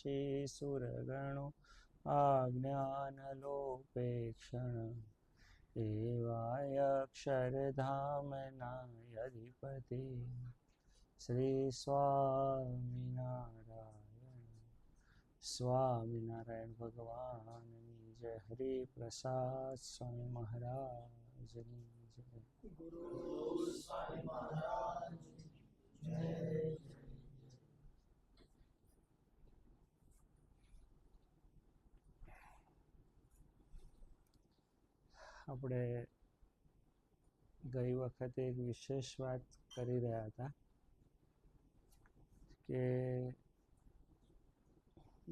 સુરગણો આજ્ઞાનલોપેક્ષણ એવાય અક્ષરધામના અધિપતિ શ્રી સ્વામિનારાયણ ભગવાનની જય. હરિપ્રસાદ સ્વામી મહારાજની જય. ગુરુ સ્વામી મહારાજ જય. આપણે ગઈ વખતે એક વિશેષ વાત કરી રહ્યા હતા કે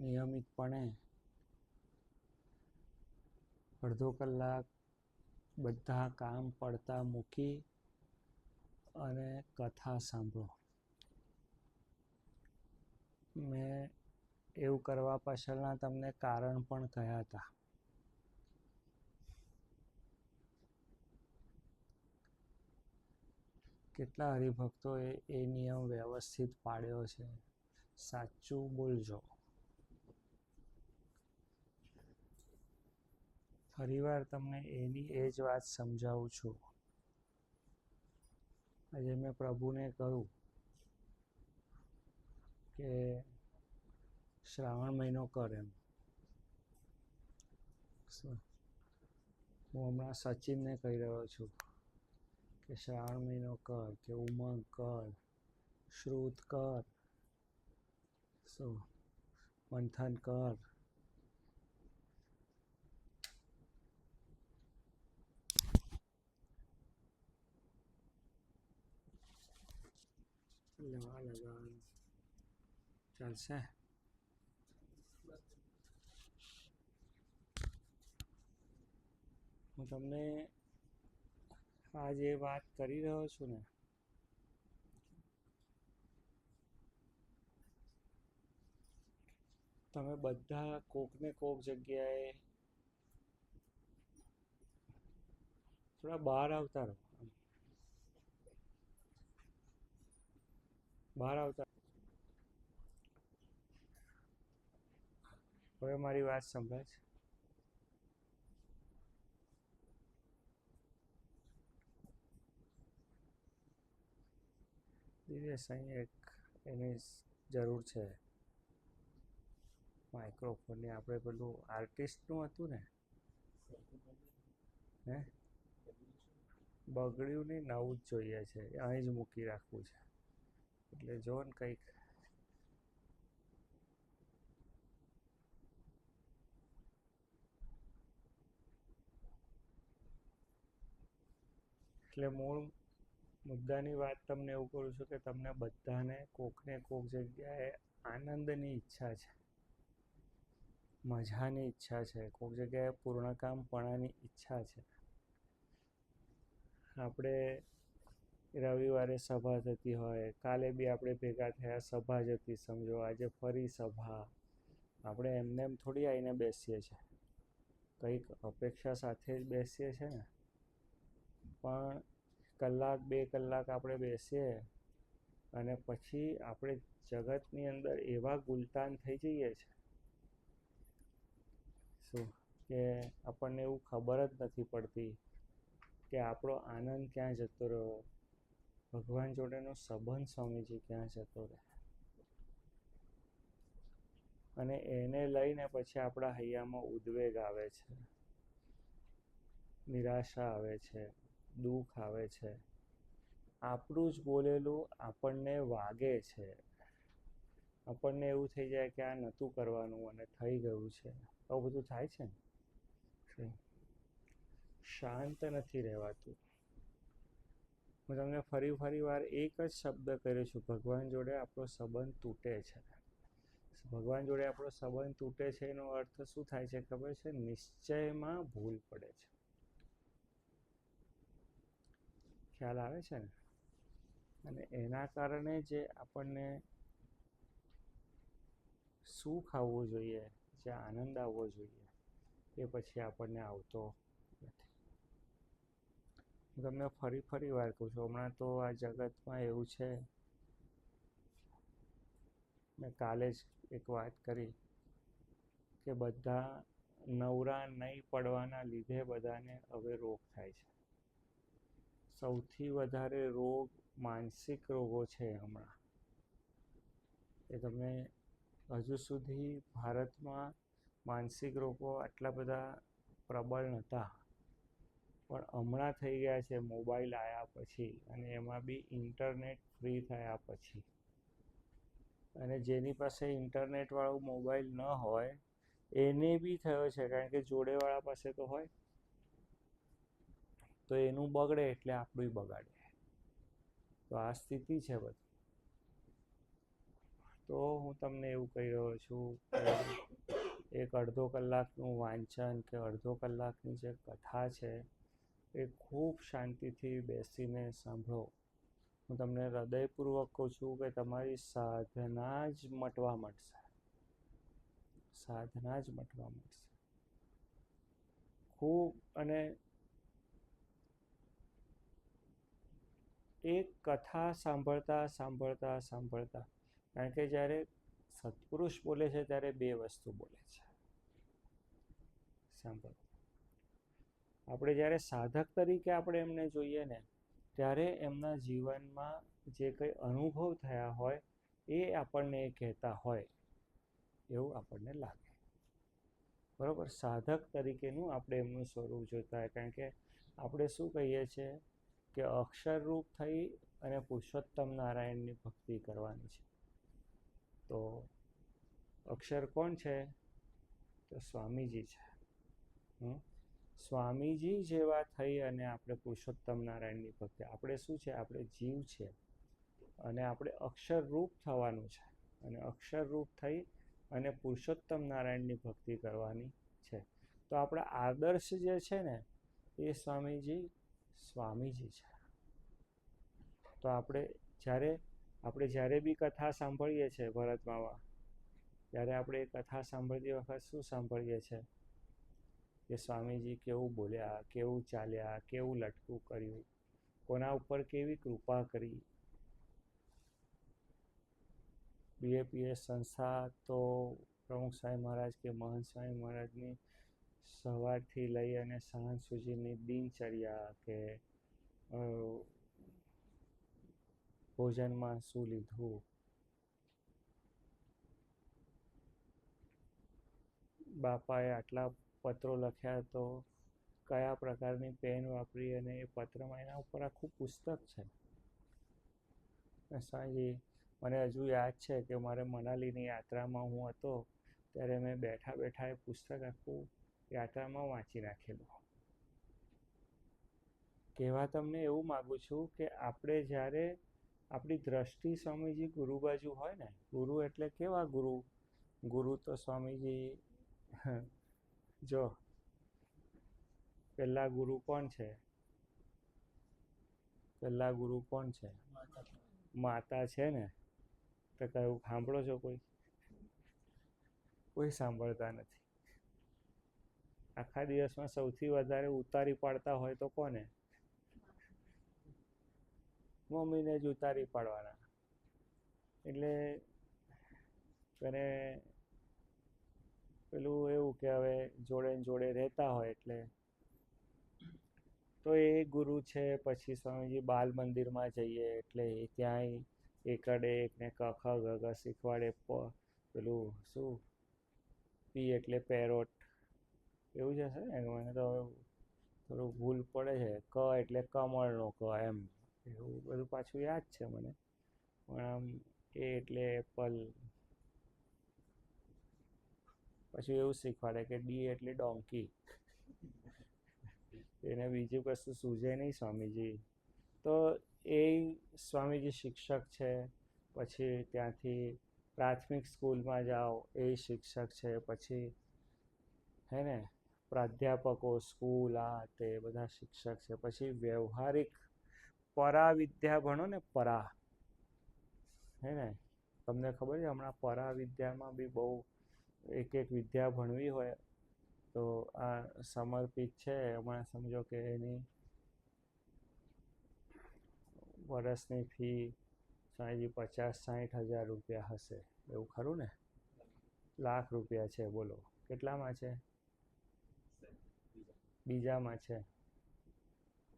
નિયમિતપણે અડધો કલાક બધા કામ પડતા મૂકી અને કથા સાંભળો. મેં એવું કરવા પાછળના તમને કારણ પણ કહ્યા હતા. કેટલા હરિભક્તોએ એ નિયમ વ્યવસ્થિત પાડ્યો છે? સાચું બોલજો. ફરીવાર તમને એની એ જ વાત સમજાવું છું. આજે મેં પ્રભુને કહ્યું કે શ્રાવણ મહિનો કર એમ. હું હમણાં સચિનને કહી રહ્યો છું કે શ્રાવણ મહિનો કર, કે ઉમંગ કર, શ્રુત કર, મંથન કર. લેવા લગાન ચાલશે. હું તમને આ જે વાત કરી રહ્યો છું ને, તમે બધા કોકને કોક જગ્યાએ થોડા બહાર આવતા રહો. બહાર આવતા. હવે મારી વાત સંભળાય છે? દિવ્યેશ, અહીં એક એની જરૂર છે માઇક્રોફોનની. આપણે પેલું આર્ટિસ્ટનું હતું ને, હે બગડ્યું નહીં, નવું જ જોઈએ છે. અહીં જ મૂકી રાખવું છે. એટલે જો ને કંઈક એટલે મૂળ મુદ્દાની વાત તમને એવું કરું છું કે તમને બધાને કોકને કોક જગ્યાએ આનંદની ઈચ્છા છે, મજાની ઈચ્છા છે, કોક જગ્યાએ પૂર્ણકામપણાની ઈચ્છા છે. આપણે રવિવારે સભા થતી હોય, કાલે બી આપણે ભેગા થયા, સભા જ હતી સમજો, આજે ફરી સભા. આપણે એમને એમ થોડી આવીને બેસીએ છીએ, કંઈક અપેક્ષા સાથે જ બેસીએ છીએ ને. પણ કલાક બે કલાક આપણે બેસીએ અને પછી આપણે જગતની અંદર એવા ગુલતાન થઈ જઈએ છીએ શું કે આપણને એવું ખબર જ નથી પડતી કે આપણો આનંદ ક્યાં જતો રહ્યો, ભગવાન જોડેનો સંબંધ સ્વામીજી ક્યાં જતો રહે. અને એને લઈને પછી આપણા હૈયામાં ઉદ્વેગ આવે છે, નિરાશા આવે છે, દુઃખ આવે છે. આપણું જ બોલેલું આપણને વાગે છે. આપણને એવું થઈ જાય કે આ નહોતું કરવાનું અને થઈ ગયું છે. આવું બધું થાય છે ને. શાંત નથી રહેવાતું. હું તમને ફરી વાર એક જ શબ્દ કર્યો છું, ભગવાન જોડે આપણો સંબંધ તૂટે છે. ભગવાન જોડે આપણો સંબંધ તૂટે છે એનો અર્થ શું થાય છે ખબર છે? નિશ્ચયમાં ભૂલ પડે છે. ખ્યાલ આવે છે ને? અને એના કારણે જે આપણને સુખ આવવું જોઈએ, જે આનંદ આવવો જોઈએ, એ પછી આપણને આવતો નથી. હું તમને ફરી વાર કહું છું, હમણાં તો આ જગતમાં એવું છે, મેં કાલે જ એક વાત કરી કે બધા નવરા નહીં પડવાના લીધે બધાને હવે રોગ થાય છે. સૌથી વધારે રોગ માનસિક રોગો છે હમણાં. એ તમે હજુ સુધી ભારતમાં માનસિક રોગો આટલા બધા પ્રબળ નહોતા, પણ હમણાં થઈ ગયા છે મોબાઈલ આવ્યા પછી, અને એમાં બી ઇન્ટરનેટ ફ્રી થયા પછી. અને જેની પાસે ઇન્ટરનેટવાળું મોબાઈલ ન હોય એને બી થયો છે, કારણ કે જોડેવાળા પાસે તો હોય, તો એનું બગડે એટલે આપણું બગાડે. તો આ સ્થિતિ છે બધી. તો હું તમને એવું કહી રહ્યો છું કે એક અડધો કલાકનું વાંચન કે અડધો કલાકની જે કથા છે એ ખૂબ શાંતિથી બેસીને સાંભળો. હું તમને હૃદયપૂર્વક કહું છું કે તમારી સાધના જ મટવા માંડશે. સાધના જ મટવા માંડશે ખૂબ. અને એક કથા સાંભળતા સાંભળતા સાંભળતા, કારણ કે જ્યારે સત્પુરુષ બોલે છે ત્યારે બે વસ્તુ બોલે છે. સાંભળો, આપણે જ્યારે સાધક તરીકે આપણે એમને જોઈએ ને, ત્યારે એમના જીવનમાં જે કંઈ અનુભવ થયા હોય એ આપણને કહેતા હોય એવું આપણને લાગે. બરાબર? સાધક તરીકેનું આપણે એમનું સ્વરૂપ જોતા હોય, કારણ કે આપણે શું કહીએ છીએ કે અક્ષરરૂપ થઈ અને પુરુષોત્તમ નારાયણની ભક્તિ કરવાની છે. તો અક્ષર કોણ છે? તો સ્વામીજી છે. સ્વામીજી જેવા થઈ અને આપણે પુરુષોત્તમ નારાયણની ભક્તિ, આપણે શું છે? આપણે જીવ છે અને આપણે અક્ષરરૂપ થવાનું છે, અને અક્ષરરૂપ થઈ અને પુરુષોત્તમ નારાયણની ભક્તિ કરવાની છે. તો આપણા આદર્શ જે છે ને એ સ્વામીજી છે. તો આપણે જ્યારે બી કથા સાંભળીએ છીએ ભરતમામાં, ત્યારે આપણે એ કથા સાંભળતી વખત શું સાંભળીએ છીએ કે સ્વામીજી કેવું બોલ્યા, કેવું ચાલ્યા, કેવું લટકું કર્યું, કોના ઉપર કેવી કૃપા કરી. BAPS સંસ્થા તો પ્રમુખ સ્વામી મહારાજ કે મહંત સ્વામી મહારાજની સવારથી લઈ અને સાંજ સુધીની દિનચર્યા, કે ભોજનમાં શું લીધું, બાપાએ આટલા પત્રો લખ્યા તો કયા પ્રકારની પેન વાપરી, અને એ પત્રમાં એના ઉપર આખું પુસ્તક છે. સ્વામીજી, મને હજુ યાદ છે કે મારે મનાલીની યાત્રામાં હું હતો ત્યારે મેં બેઠા બેઠા એ પુસ્તક આખું યાત્રામાં વાંચી નાખેલું. કહેવા તમને એવું માગું છું કે આપણે જ્યારે આપણી દ્રષ્ટિ સ્વામીજી ગુરુ બાજુ હોય ને, ગુરુ એટલે કેવા ગુરુ? ગુરુ તો સ્વામીજી, જો પહેલા ગુરુ કોણ છે? પહેલા ગુરુ કોણ છે? માતા છે ને. તો કયું સાંભળો છો? કોઈ સાંભળતા નથી. આખા દિવસમાં સૌથી વધારે ઉતારી પાડતા હોય તો કોને? મમ્મીને જ ઉતારી પાડવાના. એટલે અને પેલું એવું કે હવે જોડે જોડે રહેતા હોય એટલે તો એ ગુરુ છે. પછી સ્વામીજી બાલ મંદિરમાં જઈએ એટલે ત્યાંય એકડે એકને ક ખ ગ ઘ શીખવાડે. પેલું શું પી એટલે પેરોટ એવું જ હશે ને? મને તો થોડું ભૂલ પડે છે. ક એટલે કમળનો ક, એમ એવું બધું પાછું યાદ છે મને. પણ આમ એ એટલે એપલ. પછી એવું શીખવાડે કે ડી એટલે ડોંકી. એને બીજું કશું સૂઝે નહીં સ્વામીજી. તો એ સ્વામીજી શિક્ષક છે. પછી ત્યાંથી પ્રાથમિક સ્કૂલમાં જાઓ એ શિક્ષક છે. પછી હે ને પ્રાધ્યાપકો, સ્કૂલ, આ તે બધા શિક્ષક છે. પછી વ્યવહારિક પરાવિદ્યા ભણો ને, હે ને, તમને ખબર છે હમણાં પરાવિદ્યામાં બી બહુ એક વિદ્યા ભણવી હોય તો આ સમર્પિત છે. હમણાં સમજો કે એની વર્ષની ફી સ્વામીજી 50-60 હજાર રૂપિયા હશે, એવું ખરું ને? લાખ રૂપિયા છે, બોલો કેટલામાં છે? બીજામાં છે,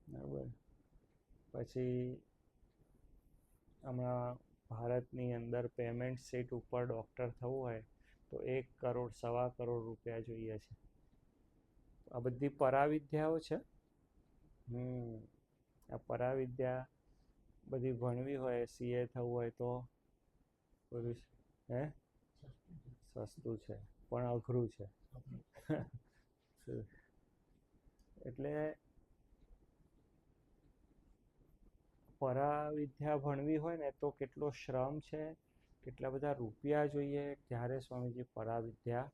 બરાબર. પછી હમણાં ભારતની અંદર પેમેન્ટ સીટ ઉપર ડૉક્ટર થવું હોય તો 1 કરોડ 1.25 કરોડ રૂપિયા જોઈએ છે. આ બધી પરાવિદ્યાઓ છે. આ પરાવિદ્યા બધી ભણવી હોય, CA થવું હોય તો બધું સસ્તું છે પણ અઘરું છે. એટલે પરાવિદ્યા ભણવી હોય ને તો કેટલો શ્રમ છે, કેટલા બધા રૂપિયા જોઈએ ત્યારે સ્વામીજી પરાવિદ્યા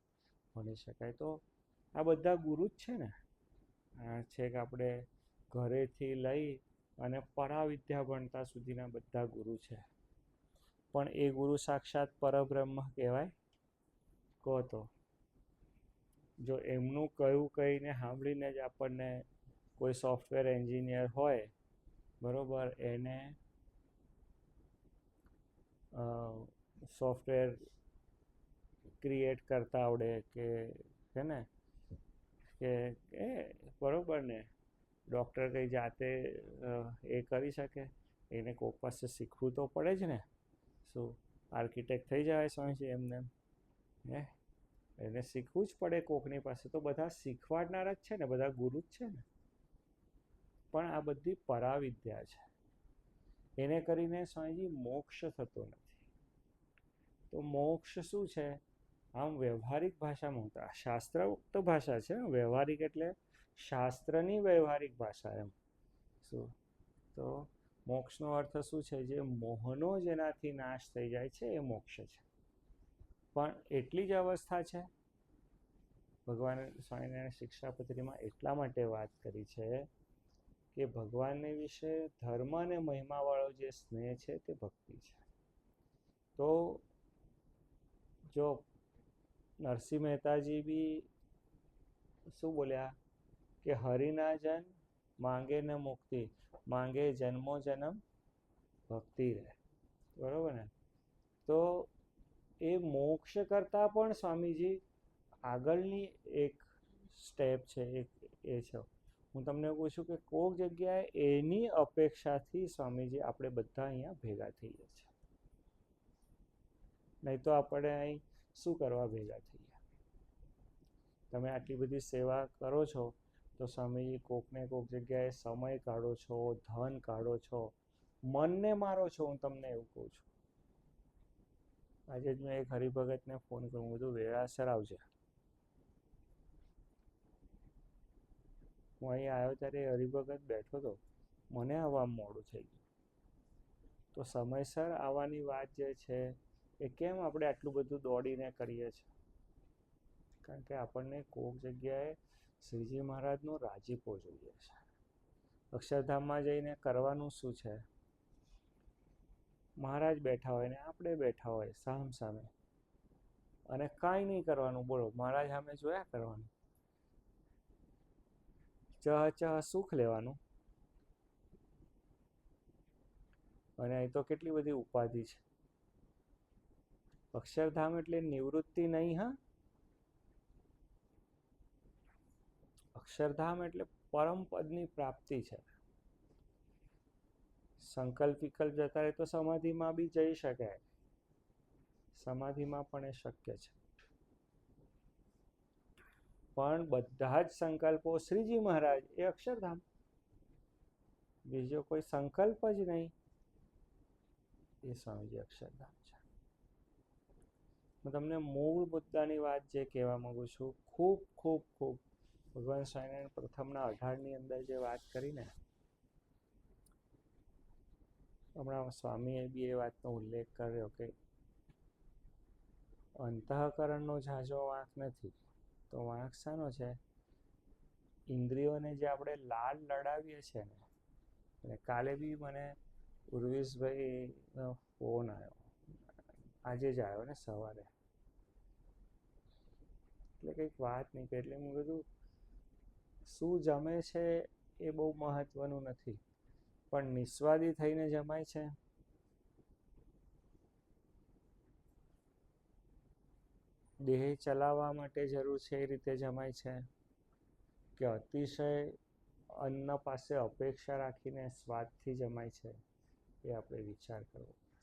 ભણી શકાય. તો આ બધા ગુરુ જ છે ને. આ છે કે આપણે ઘરેથી લઈ અને પરાવિદ્યા ભણતા સુધીના બધા ગુરુ છે. પણ એ ગુરુ સાક્ષાત પરબ્રહ્મ કહેવાય? કહો તો. જો એમનું કહ્યું કહીને સાંભળીને જ આપણને કોઈ સોફ્ટવેર એન્જિનિયર હોય, બરોબર, એને સોફ્ટવેર ક્રિએટ કરતા આવડે કે છે ને કે બરોબર ને, ડૉક્ટર કંઈ જાતે એ કરી શકે? એને કોઈક પાસે શીખવું તો પડે જ ને. શું આર્કિટેક્ટ થઈ જાય સ્વામીજી એમને? એને શીખવું જ પડે કોકની પાસે. તો બધા શીખવાડનારા જ છે ને, બધા ગુરુ જ છે ને. પણ આ બધી પરાવિદ્યા છે, એને કરીને સ્વામીજી મોક્ષ થતો નથી. તો મોક્ષ શું છે? આમ વ્યવહારિક ભાષામાં શાસ્ત્રોક્ત ભાષા છે. વ્યવહારિક એટલે શાસ્ત્રની વ્યવહારિક ભાષા એમ. શું તો મોક્ષનો અર્થ શું છે? જે મોહનો જેનાથી નાશ થઈ જાય છે એ મોક્ષ છે. પણ એટલી જ અવસ્થા છે. ભગવાન સ્વામિનારાયણ શિક્ષાપત્રીમાં એટલા માટે વાત કરી છે કે ભગવાનને વિશે ધર્મ અને મહિમાવાળો જે સ્નેહ છે તે ભક્તિ છે. તો જો નરસિંહ મહેતાજી બી શું બોલ્યા કે હરિના જન માંગે ન મુક્તિ, માંગે જન્મો જન્મ ભક્તિ રહે. બરોબર ને? તો એ મોક્ષ કરતાં પણ સ્વામીજી આગળની એક સ્ટેપ છે, એક એ છે. હું તમને પૂછું કે કોઈક જગ્યાએ એની અપેક્ષાથી સ્વામીજી આપણે બધા અહીંયા ભેગા થઈએ છીએ. નહીં તો આપણે અહીં શું કરવા ભેગા થઈએ? તમે આટલી બધી સેવા કરો છો તો સ્વામીજી કોકને કોક જગ્યાએ સમય કાઢો છો, ધન કાઢો છો, મનને મારો છો. હું તમને એવું કહું છું. આજે જ મેં એક હરિભગતને ફોન કર્યો, બધું વેળાસર આવજે. હું અહીં આવ્યો ત્યારે હરિભગત બેઠો હતો, મને આવવા મોડું થઈ ગયું. તો સમયસર આવવાની વાત જે છે એ કેમ આપણે આટલું બધું દોડીને કરીએ છીએ? કારણ કે આપણને કોઈક જગ્યાએ શ્રીજી મહારાજનો રાજીપો જોઈએ છે. અક્ષરધામમાં જઈને કરવાનું શું છે? મહારાજ બેઠા હોય ને આપણે બેઠા હોય સામ સામે, અને કાંઈ નહીં કરવાનું. બોલો, મહારાજ સામે જોયા કરવાનું. સુખ લેવાનું. અને અહીં તો કેટલી બધી ઉપાધિ છે. અક્ષરધામ એટલે નિવૃત્તિ નહીં. હા, અક્ષરધામ એટલે પરમ પદની પ્રાપ્તિ છે. સંકલ્પ વિકલ્પ જતા રહે તો સમાધિમાં બી જઈ શકાય. સમાધિમાં પણ એ શક્ય છે. પણ બધા જ સંકલ્પો શ્રીજી મહારાજ એ અક્ષરધામ, બીજો કોઈ સંકલ્પ જ નહીં, એ સ્વામીજી અક્ષરધામ છે. હું તમને મૂળ મુદ્દાની વાત જે કહેવા માંગુ છું, ખૂબ ખૂબ ખૂબ ભગવાન સ્વામિનારાયણ પ્રથમના 18ની અંદર જે વાત કરીને, હમણાં સ્વામીએ બી એ વાતનો ઉલ્લેખ કર્યો કે અંતઃકરણનો ઝાઝો વાંક નથી. તો વાંક શાનો છે? ઇન્દ્રિયોને જે આપણે લાડ લડાવીએ છીએ ને. અને કાલે બી મને ઉર્વેશભાઈનો ફોન આવ્યો, આજે જ આવ્યો ને સવારે. એટલે કંઈક વાત નહીં કે, એટલે હું કીધું શું જમે છે એ બહુ મહત્વનું નથી, પણ નિસ્વાદી થઈને જમાય છે. દેહ ચલાવવા માટે જરૂર છે એ રીતે જમાય છે, કે અતિશય અન્ન પાસે અપેક્ષા રાખીને સ્વાદથી જમાય છે, એ આપણે વિચાર કરવો પડશે.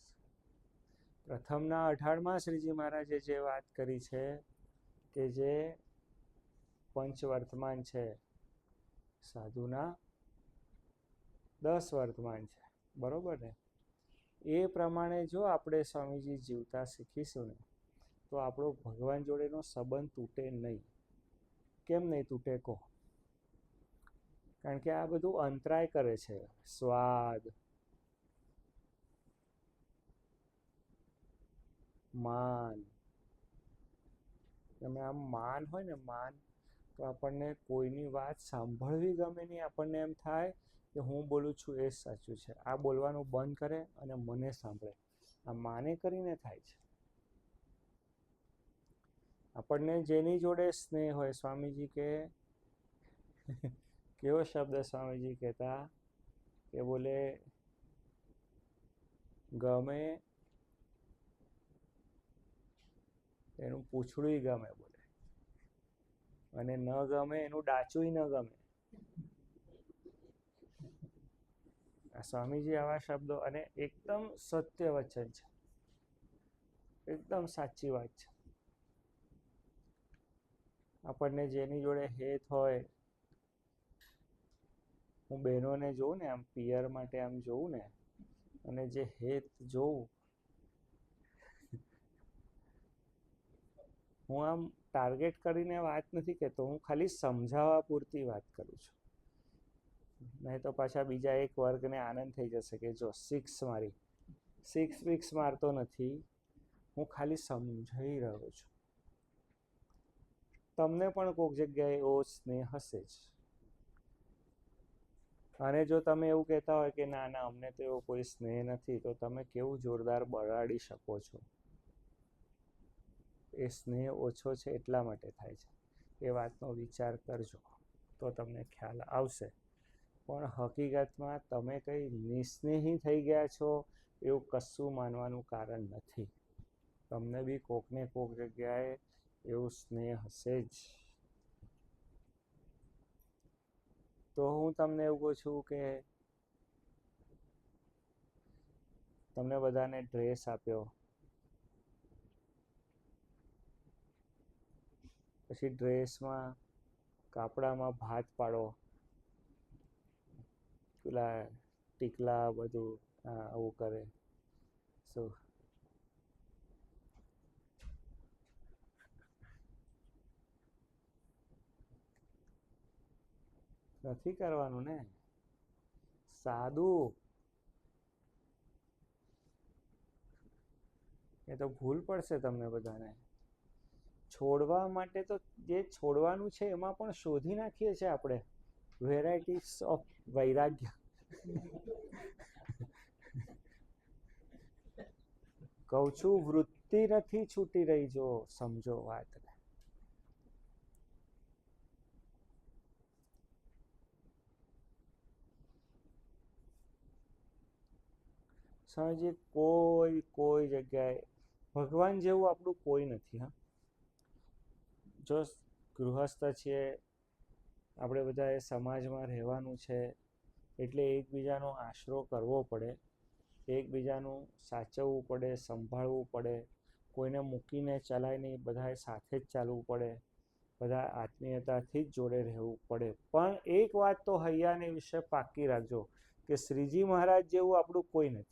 પ્રથમના 18માં શ્રીજી મહારાજે જે વાત કરી છે કે જે પંચવર્તમાન છે, સાધુના 10 વર્તમાન છે, બરોબર ને? એ પ્રમાણે જો આપણે સ્વામીજી જીવતા શીખીશું ને તો આપણો ભગવાન જોડેનો સંબંધ તૂટે નહીં. કેમ નહીં તૂટે કહો? કારણ કે આ બધું અંતરાય કરે છે. સ્વાદ, માન, તમે આમ માન હોય ને, માન, તો આપણને કોઈની વાત સાંભળવી ગમે નહીં. આપણને એમ થાય કે હું બોલું છું એ જ સાચું છે. આ બોલવાનું બંધ કરે અને મને સાંભળે. આ માને કરીને થાય છે. આપણને જેની જોડે સ્નેહ હોય, સ્વામીજી કે કેવો શબ્દ સ્વામીજી કહેતા કે બોલે ગમે એનું પૂછડું ગમે બોલે, અને ન ગમે એનું ડાચું ન ગમે. આ સ્વામીજી આવા શબ્દો, અને એકદમ સત્ય વચન છે, એકદમ સાચી વાત છે. આપણને જેની જોડે હેત હોય, હું બહેનોને જોઉં ને, આમ પિયર માટે આમ જોઉં ને, અને જે હેત જોઉં, હું આમ ટાર્ગેટ કરીને વાત નથી કહેતો, હું ખાલી સમજાવવા પૂરતી વાત કરું છું. નહીં તો પાછા બીજા એક વર્ગને આનંદ થઈ જશે કે જો સિક્સ મારી. સિક્સ મારતો નથી, હું ખાલી સમજાવી રહ્યો છું. તમને પણ કોઈક જગ્યાએ એવો સ્નેહ હશે જ. અને જો તમે એવું કહેતા હોય કે ના ના અમને તો એવો કોઈ સ્નેહ નથી, તો તમે કેવું જોરદાર બગાડી શકો છો. એ સ્નેહ ઓછો છે એટલા માટે થાય છે. એ વાતનો વિચાર કરજો તો તમને ખ્યાલ આવશે. પણ હકીકતમાં તમે કંઈ નિસ્નેહી થઈ ગયા છો એવું કશું માનવાનું કારણ નથી. તમને બી કોકને કોક જગ્યાએ એવું સ્નેહ હશે જ. તો હું તમને એવું કહું છું કે તમને બધાને ડ્રેસ આપ્યો, પછી ડ્રેસમાં કાપડામાં ભાત પાડો, પેલા ટીકલા બધું આવું કરે. શું નથી કરવાનું ને? સાદું. એ તો ભૂલ પડશે તમને બધાને. છોડવા માટે તો જે છોડવાનું છે એમાં પણ શોધી નાખીએ છીએ આપણે વેરાયટીઝ ઓફ વૈરાગ્ય. કહું છું વૃત્તિ નથી છૂટી રહી, જો સમજો વાત. સમજી કોઈ જગ્યાએ ભગવાન જેવું આપણું કોઈ નથી. હા, જો ગૃહસ્થ છીએ આપણે બધાએ સમાજમાં રહેવાનું છે, એટલે એકબીજાનો આશરો કરવો પડે, એકબીજાનું સાચવવું પડે, સંભાળવું પડે. કોઈને મૂકીને ચલાય નહીં, બધાએ સાથે જ ચાલવું પડે, બધા આત્મીયતાથી જ જોડે રહેવું પડે. પણ એક વાત તો હૈયાની વિશે પાકી રાખજો કે શ્રીજી મહારાજ જેવું આપણું કોઈ નથી.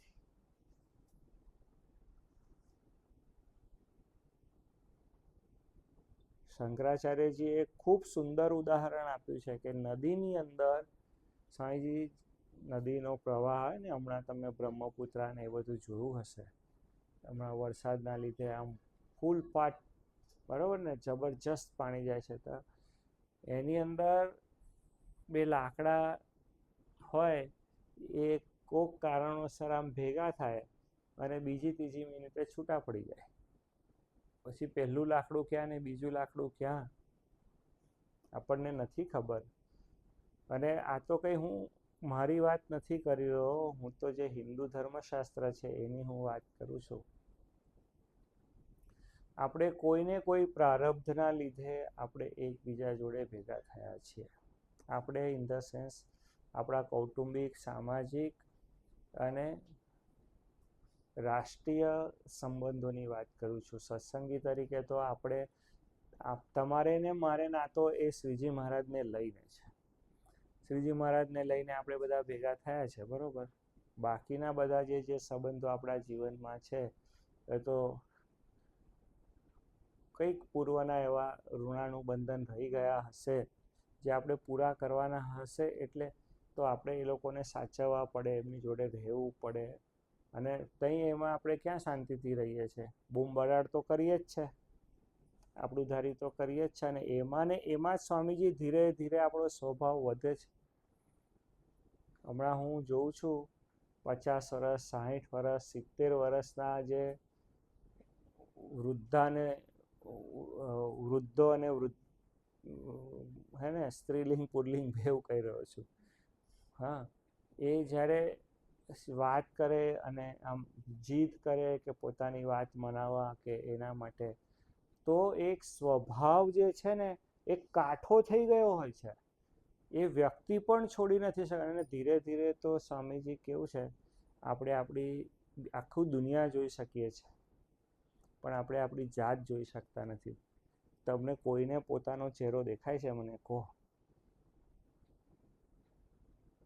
શંકરાચાર્યજીએ ખૂબ સુંદર ઉદાહરણ આપ્યું છે કે નદીની અંદર સ્વામીજી નદીનો પ્રવાહ હોય ને, હમણાં તમે બ્રહ્મપુત્રા ને એ બધું જોયું હશે, હમણાં વરસાદના લીધે આમ ફૂલ પાટ, બરાબર ને, જબરજસ્ત પાણી જાય છે. તો એની અંદર બે લાકડા હોય, એ કોક કારણોસર આમ ભેગા થાય અને બીજી ત્રીજી મિનિટે છૂટા પડી જાય. પછી પહેલું લાકડું ક્યાં ને બીજું લાકડું ક્યાં આપણને નથી ખબર. અને આ તો કંઈ હું મારી વાત નથી કરી રહ્યો, હું તો જે હિન્દુ ધર્મશાસ્ત્ર છે એની હું વાત કરું છું. આપણે કોઈને કોઈ પ્રારબ્ધના લીધે આપણે એકબીજા જોડે ભેગા થયા છીએ. આપણે ઇન ધ સેન્સ આપણા કૌટુંબિક, સામાજિક અને રાષ્ટ્રીય સંબંધોની વાત કરું છું. સત્સંગી તરીકે તો આપણે તમારે ને મારે નાતો એ શ્રીજી મહારાજને લઈને છે. શ્રીજી મહારાજને લઈને આપણે બધા ભેગા થયા છે, બરોબર. બાકીના બધા જે સંબંધો આપણા જીવનમાં છે એ તો કંઈક પૂર્વના એવા ઋણાનુબંધન રહી ગયા હશે જે આપણે પૂરા કરવાના હશે. એટલે તો આપણે એ લોકોને સાચવવા પડે, એમની જોડે રહેવું પડે. અને ત્યાં એમાં આપણે ક્યાં શાંતિથી રહીએ છીએ? બૂમ બરાડ તો કરીએ જ છે, આપણું ધારી તો કરીએ જ છે. અને એમાં ને એમાં જ સ્વામીજી ધીરે ધીરે આપણો સ્વભાવ વધે છે. હમણાં હું જોઉં છું 50 વર્ષ, 60 વર્ષ, 70 વર્ષના જે વૃદ્ધો અને હે ને, સ્ત્રીલિંગ પુલ્લિંગ બેઉ કહી રહ્યો છું. હા, એ જ્યારે વાત કરે અને આમ જીદ કરે કે પોતાની વાત મનાવવા કે એના માટે, તો એક સ્વભાવ જે છે ને એ કાઠો થઈ ગયો હોય છે. એ વ્યક્તિ પણ છોડી નથી શકતા. અને ધીરે ધીરે તો સ્વામીજી કેવું છે, આપણે આપણી આખું દુનિયા જોઈ શકીએ છીએ, પણ આપણે આપણી જાત જોઈ શકતા નથી. તમને કોઈને પોતાનો ચહેરો દેખાય છે? મને કહો.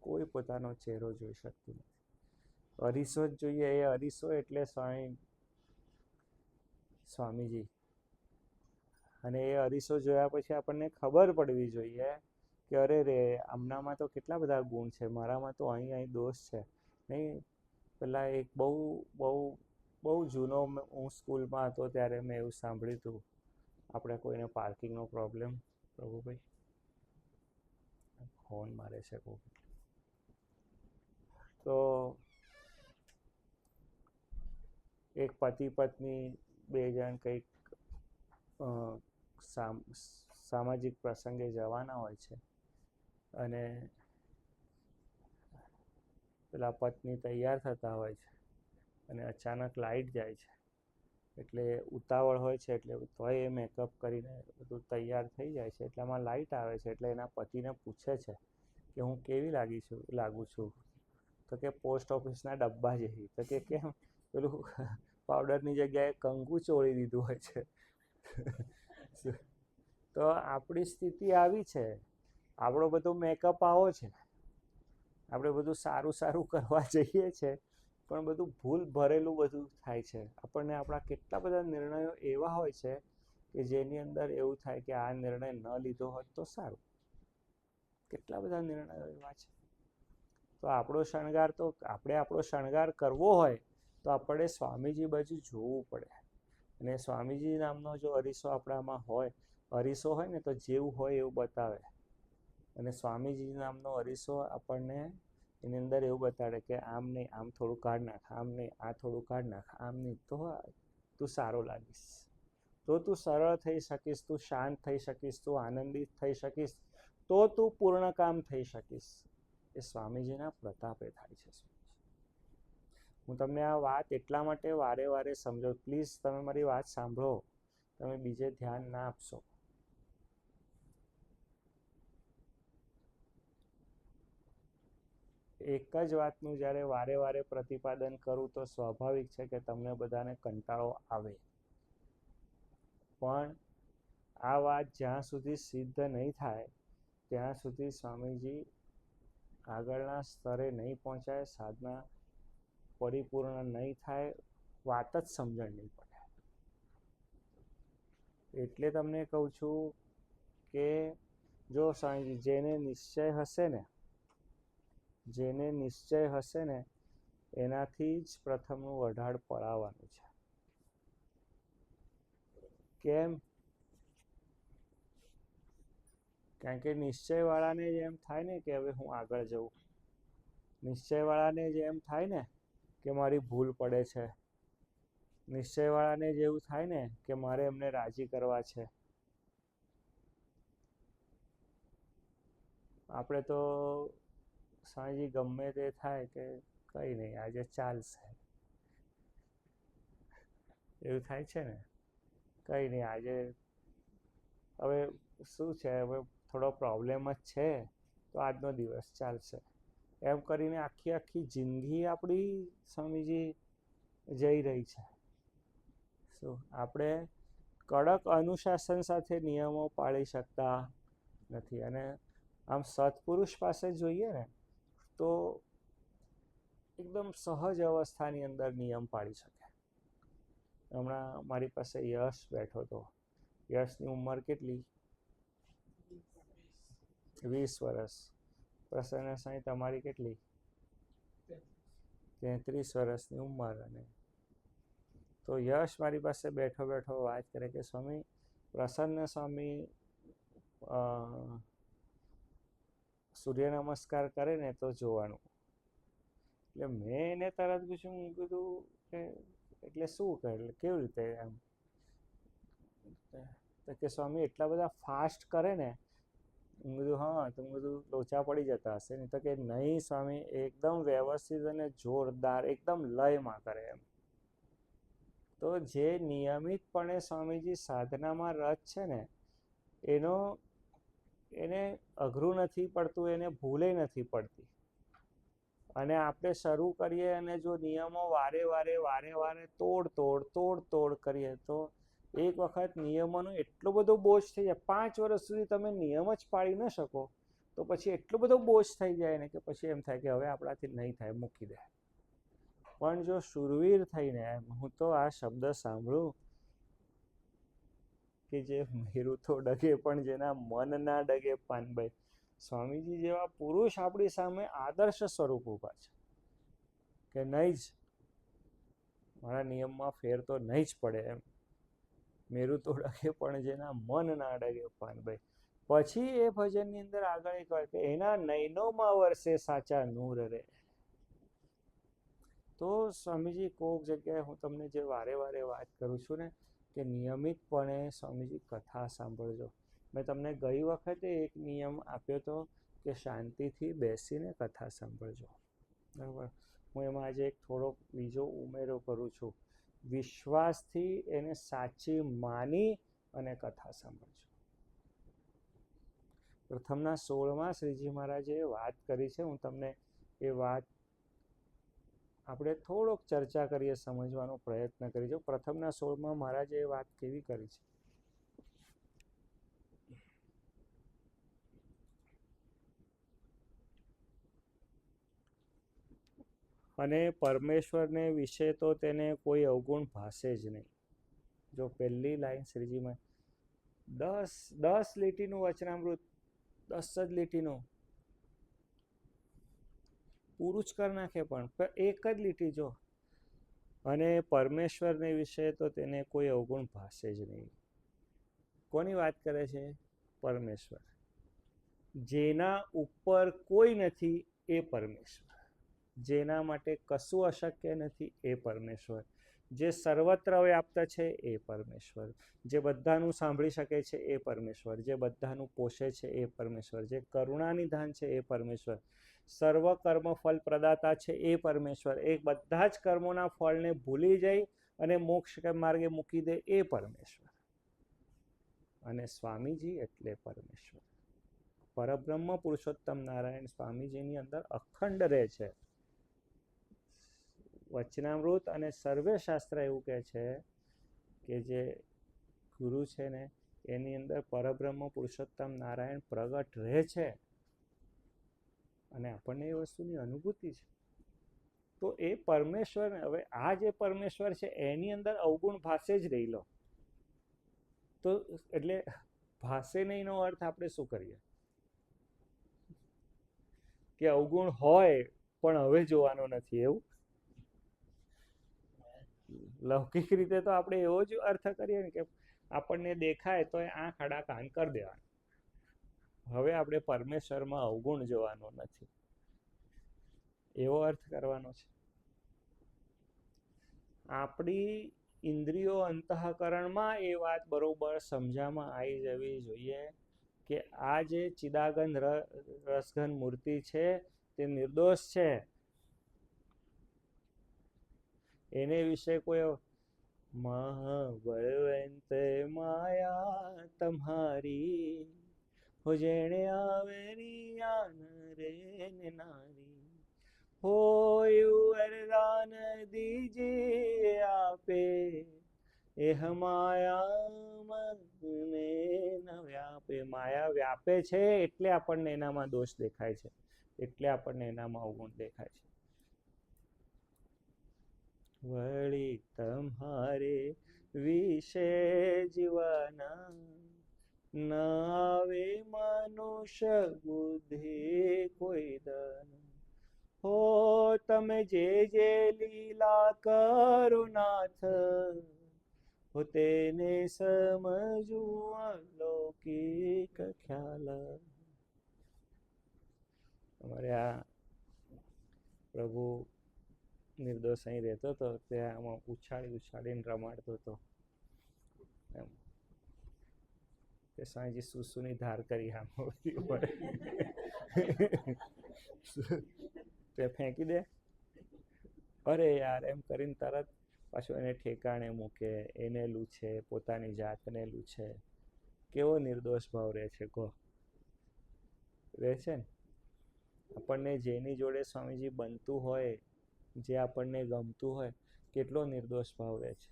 કોઈ પોતાનો ચહેરો જોઈ શકતું નથી. અરીસો જ જોઈએ. એ અરીસો એટલે સ્વામીજી. અને એ અરીસો જોયા પછી આપણને ખબર પડવી જોઈએ કે અરે રે, આમનામાં તો કેટલા બધા ગુણ છે, મારામાં તો અહીં દોષ છે. નહીં, પેલા એક બહુ જૂનો, હું સ્કૂલમાં હતો ત્યારે મેં એવું સાંભળ્યું હતું. આપણે કોઈને પાર્કિંગનો પ્રોબ્લેમ, પ્રભુભાઈ ફોન મારે છે કોઈ, તો એક પતિ પત્ની 2 જણ કંઈક સામાજિક પ્રસંગે જવાના હોય છે. અને પેલા પત્ની તૈયાર થતા હોય છે અને અચાનક લાઇટ જાય છે. એટલે ઉતાવળ હોય છે, એટલે તોય એ મેકઅપ કરીને બધું તૈયાર થઈ જાય છે. એટલામાં લાઇટ આવે છે. એટલે એના પતિને પૂછે છે કે હું કેવી લાગુ છું? તો કે પોસ્ટ ઓફિસના ડબ્બા જેવી. તો કે કેમ? પેલું પાવડરની જગ્યાએ કંકુ ચોળી દીધું હોય છે. તો આપણી સ્થિતિ આવી છે. આપણો બધો મેકઅપ આવો છે. આપણે બધું સારું કરવા જઈએ છીએ, પણ બધું ભૂલ ભરેલું બધું થાય છે. આપણને આપણા કેટલા બધા નિર્ણયો એવા હોય છે કે જેની અંદર એવું થાય કે આ નિર્ણય ન લીધો હોત તો સારું. કેટલા બધા નિર્ણયો એવા છે. તો આપણો શણગાર કરવો હોય તો આપણે સ્વામીજી બાજુ જોવું પડે. અને સ્વામીજી નામનો જો અરીસો આપણામાં હોય, અરીસો હોય ને તો જેવું હોય એવું બતાવે. અને સ્વામીજી નામનો અરીસો આપણને એની અંદર એવું બતાડે કે આમ નહીં, આમ થોડું કાઢ નાખ, આમ નહીં, આ થોડું કાઢ નાખ, આમ નહીં, તો તું સારો લાગીશ, તો તું સરળ થઈ શકીશ, તું શાંત થઈ શકીશ, તું આનંદિત થઈ શકીશ, તો તું પૂર્ણ કામ થઈ શકીશ. એ સ્વામીજીના પ્રતાપે થાય છે. હું તમને આ વાત એટલા માટે વારે વારે સમજાવું. પ્લીઝ તમે મારી વાત સાંભળો, તમે બીજે ધ્યાન ના આપશો. એક જ વાતનું જ્યારે વારે વારે પ્રતિપાદન કરું તો સ્વાભાવિક છે કે તમને બધાને કંટાળો આવે. પણ આ વાત જ્યાં સુધી સિદ્ધ નહીં થાય ત્યાં સુધી સ્વામીજી આગળના સ્તરે નહીં પહોંચાય, સાધના પરિપૂર્ણ નહીં થાય, વાત જ સમજણ નહીં પડે. એટલે તમને કહું છું કે જો સ્વામીજી જેને નિશ્ચય હશે ને એનાથી જ પ્રથમનું વઢાડ પડાવવાનું છે. કેમ? કારણ કે નિશ્ચયવાળાને જ એમ થાય ને કે હવે હું આગળ જઉં. નિશ્ચયવાળાને જ એમ થાય ને કે મારી ભૂલ પડે છે. નિશ્ચયવાળાને જ એવું થાય ને કે મારે એમને રાજી કરવા છે. આપણે તો સ્વામીજી ગમે તે થાય કે કંઈ નહીં, આજે ચાલશે, એવું થાય છે ને. કંઈ નહીં, આજે હવે શું છે, હવે થોડો પ્રોબ્લેમ જ છે, તો આજનો દિવસ ચાલશે એમ કરીને આખી જિંદગી આપણી સ્વામીજી જઈ રહી છે. શું આપણે કડક અનુશાસન સાથે નિયમો પાળી શકતા નથી. અને આમ સત્પુરુષ પાસે જોઈએ ને તો એકદમ સહજ અવસ્થાની અંદર નિયમ પાળી શકે. હમણાં મારી પાસે યશ બેઠો હતો. યશની ઉંમર કેટલી? 20 વર્ષ. પ્રસન્ન સાંઈ તમારી કેટલી? 33 વર્ષની ઉંમર. અને તો યશ મારી પાસે બેઠો વાત કરે કે સ્વામી, પ્રસન્ન સ્વામી સૂર્ય નમસ્કાર કરે ને તો જોવાનું. એટલે મેં એને તરત પૂછ્યું, કીધું કે એટલે શું કરે, એટલે કેવી રીતે એમ? તો કે સ્વામી એટલા બધા ફાસ્ટ કરે ને. હું કીધું હા, તો કીધું લોચા પડી જતા હશે ને? તો કે નહીં સ્વામી, એકદમ વ્યવસ્થિત અને જોરદાર, એકદમ લયમાં કરે એમ. તો જે નિયમિતપણે સ્વામીજી સાધનામાં રસ છે ને, એને અઘરું નથી પડતું, એને ભૂલે નથી પડતી. અને આપણે શરૂ કરીએ અને જો નિયમો વારે વારે તોડ કરીએ તો એક વખત નિયમોનો એટલો બધો બોજ થઈ જાય. 5 વર્ષ સુધી તમે નિયમ જ પાળી ન શકો તો પછી એટલો બધો બોજ થઈ જાય ને કે પછી એમ થાય કે હવે આપણાથી નહીં થાય, મૂકી દે. પણ જો શુરવીર થઈને, હું તો આ શબ્દ સાંભળું કે જે મેરું તો ડગે પણ જેના મન ના ડગે પાનભાઈ. સ્વામીજી જેવા પુરુષ આપણી સામે આદર્શ સ્વરૂપ ઊભા છે કે નહીં જ, મારા નિયમમાં ફેર તો નહીં જ પડે એમ. મેરું તો ડગે પણ જેના મન ના ડગે પાનભાઈ. પછી એ ભજનની અંદર આગળ કહે કે એના નયનોમાં વરસે સાચા નૂર રે. તો સ્વામીજી કોઈક જગ્યાએ હું તમને જે વારે વાત કરું છું ને કે નિયમિતપણે સ્વામીજી કથા સાંભળજો. મેં તમને ગઈ વખતે એક નિયમ આપ્યો હતો કે શાંતિથી બેસીને કથા સાંભળજો, બરાબર. હું એમાં આજે એક થોડોક બીજો ઉમેરો કરું છું. વિશ્વાસથી એને સાચી માની અને કથા સાંભળજો. પ્રથમના 16માં શ્રીજી મહારાજે વાત કરી છે. હું તમને એ વાત આપણે થોડોક ચર્ચા કરીએ, સમજવાનો પ્રયત્ન કરીજો. પ્રથમના 16માં મહારાજે એ વાત કેવી કરી છે. અને પરમેશ્વરને વિશે તો તેને કોઈ અવગુણ ભાસે જ નહીં. જો પહેલી લાઈન શ્રીજીમાં 10 લીટીનું વચનામૃત, 10 જ લીટીનું પૂરું જ કરી નાખે, પણ એક જ લીટી જો, અને પરમેશ્વરને વિશે તો તેને કોઈ અવગુણ ભાસે જ નહીં. કોની વાત કરે છે? પરમેશ્વર. જેના ઉપર કોઈ નથી એ પરમેશ્વર. જેના માટે કશું અશક્ય નથી એ પરમેશ્વર. જે સર્વત્ર વ્યાપ્ત છે એ પરમેશ્વર. જે બધાનું સાંભળી શકે છે એ પરમેશ્વર. જે બધાનું પોષે છે એ પરમેશ્વર. જે કરુણાનિધાન છે એ પરમેશ્વર. સર્વ કર્મ ફળ પ્રદાતા છે એ પરમેશ્વર. એ બધા જ કર્મોના ફળને ભૂલી જાય અને મોક્ષ માર્ગે મૂકી દે એ પરમેશ્વર. અને સ્વામીજી એટલે પરમેશ્વર. પરબ્રહ્મ પુરુષોત્તમ નારાયણ સ્વામીજીની અંદર અખંડ રહે છે. વચનામૃત અને સર્વે શાસ્ત્ર એવું કહે છે કે જે ગુરુ છે ને એની અંદર પરબ્રહ્મ પુરુષોત્તમ નારાયણ પ્રગટ રહે છે અને આપણને એ વસ્તુની અનુભૂતિ છે. તો એ પરમેશ્વર, હવે આ જે પરમેશ્વર છે એની અંદર અવગુણ ભાસે જ રહી લો. તો એટલે ભાસે નહીંનો અર્થ આપણે શું કરીએ કે અવગુણ હોય પણ હવે જોવાનો નથી, એવું. લૌકિક રીતે તો આપણે એવો જ અર્થ કરીએ ને કે આપણને દેખાય તો એ આંખ આડા કાન કરી દેવાનું. હવે આપણે પરમેશ્વરમાં અવગુણ જોવાનો નથી, એવો અર્થ કરવાનો છે. આપણી ઇન્દ્રિયો અંતઃકરણમાં એ વાત બરોબર સમજામાં આવી જવી જોઈએ કે આ જે ચિદાગન રસઘન મૂર્તિ છે તે નિર્દોષ છે. એને વિશે કોઈ મહાબળવંત માયા તમારી, હો જેણે આવેરી આન રે નારી, હોય વરદાન દીજે આપે, એહ માયા મને ન વ્યાપે. માયા વ્યાપે છે એટલે આપણને એનામાં દોષ દેખાય છે, એટલે આપણને એનામાં અવગુણ દેખાય છે. વળી તમારે વિશે જીવના, ન આવે મનુષ્ય બુદ્ધિ કોઈ દન, હો તમે જે લીલા કરો નાથ, હો તેને સમજવું અલૌકિક ખ્યાલ. અમારે આ પ્રભુ નિર્દોષ અહીં રહેતો હતો, ત્યાં આમાં ઉછાળીને રમાડતો હતો. એમ તે સાંજે સુસુની ધાર કરી આમ તે ફેંકી દે, અરે યાર એમ કરીને તરત પાછું એને ઠેકાણે મૂકે, એને લૂછે, પોતાની જાતને લૂછે. કેવો નિર્દોષ ભાવ રહે છે, કહો રહે છે ને. આપણને જેની જોડે સ્વામીજી બનતું હોય, જે આપણને ગમતું હોય, કેટલો નિર્દોષ ભાવ રહે છે.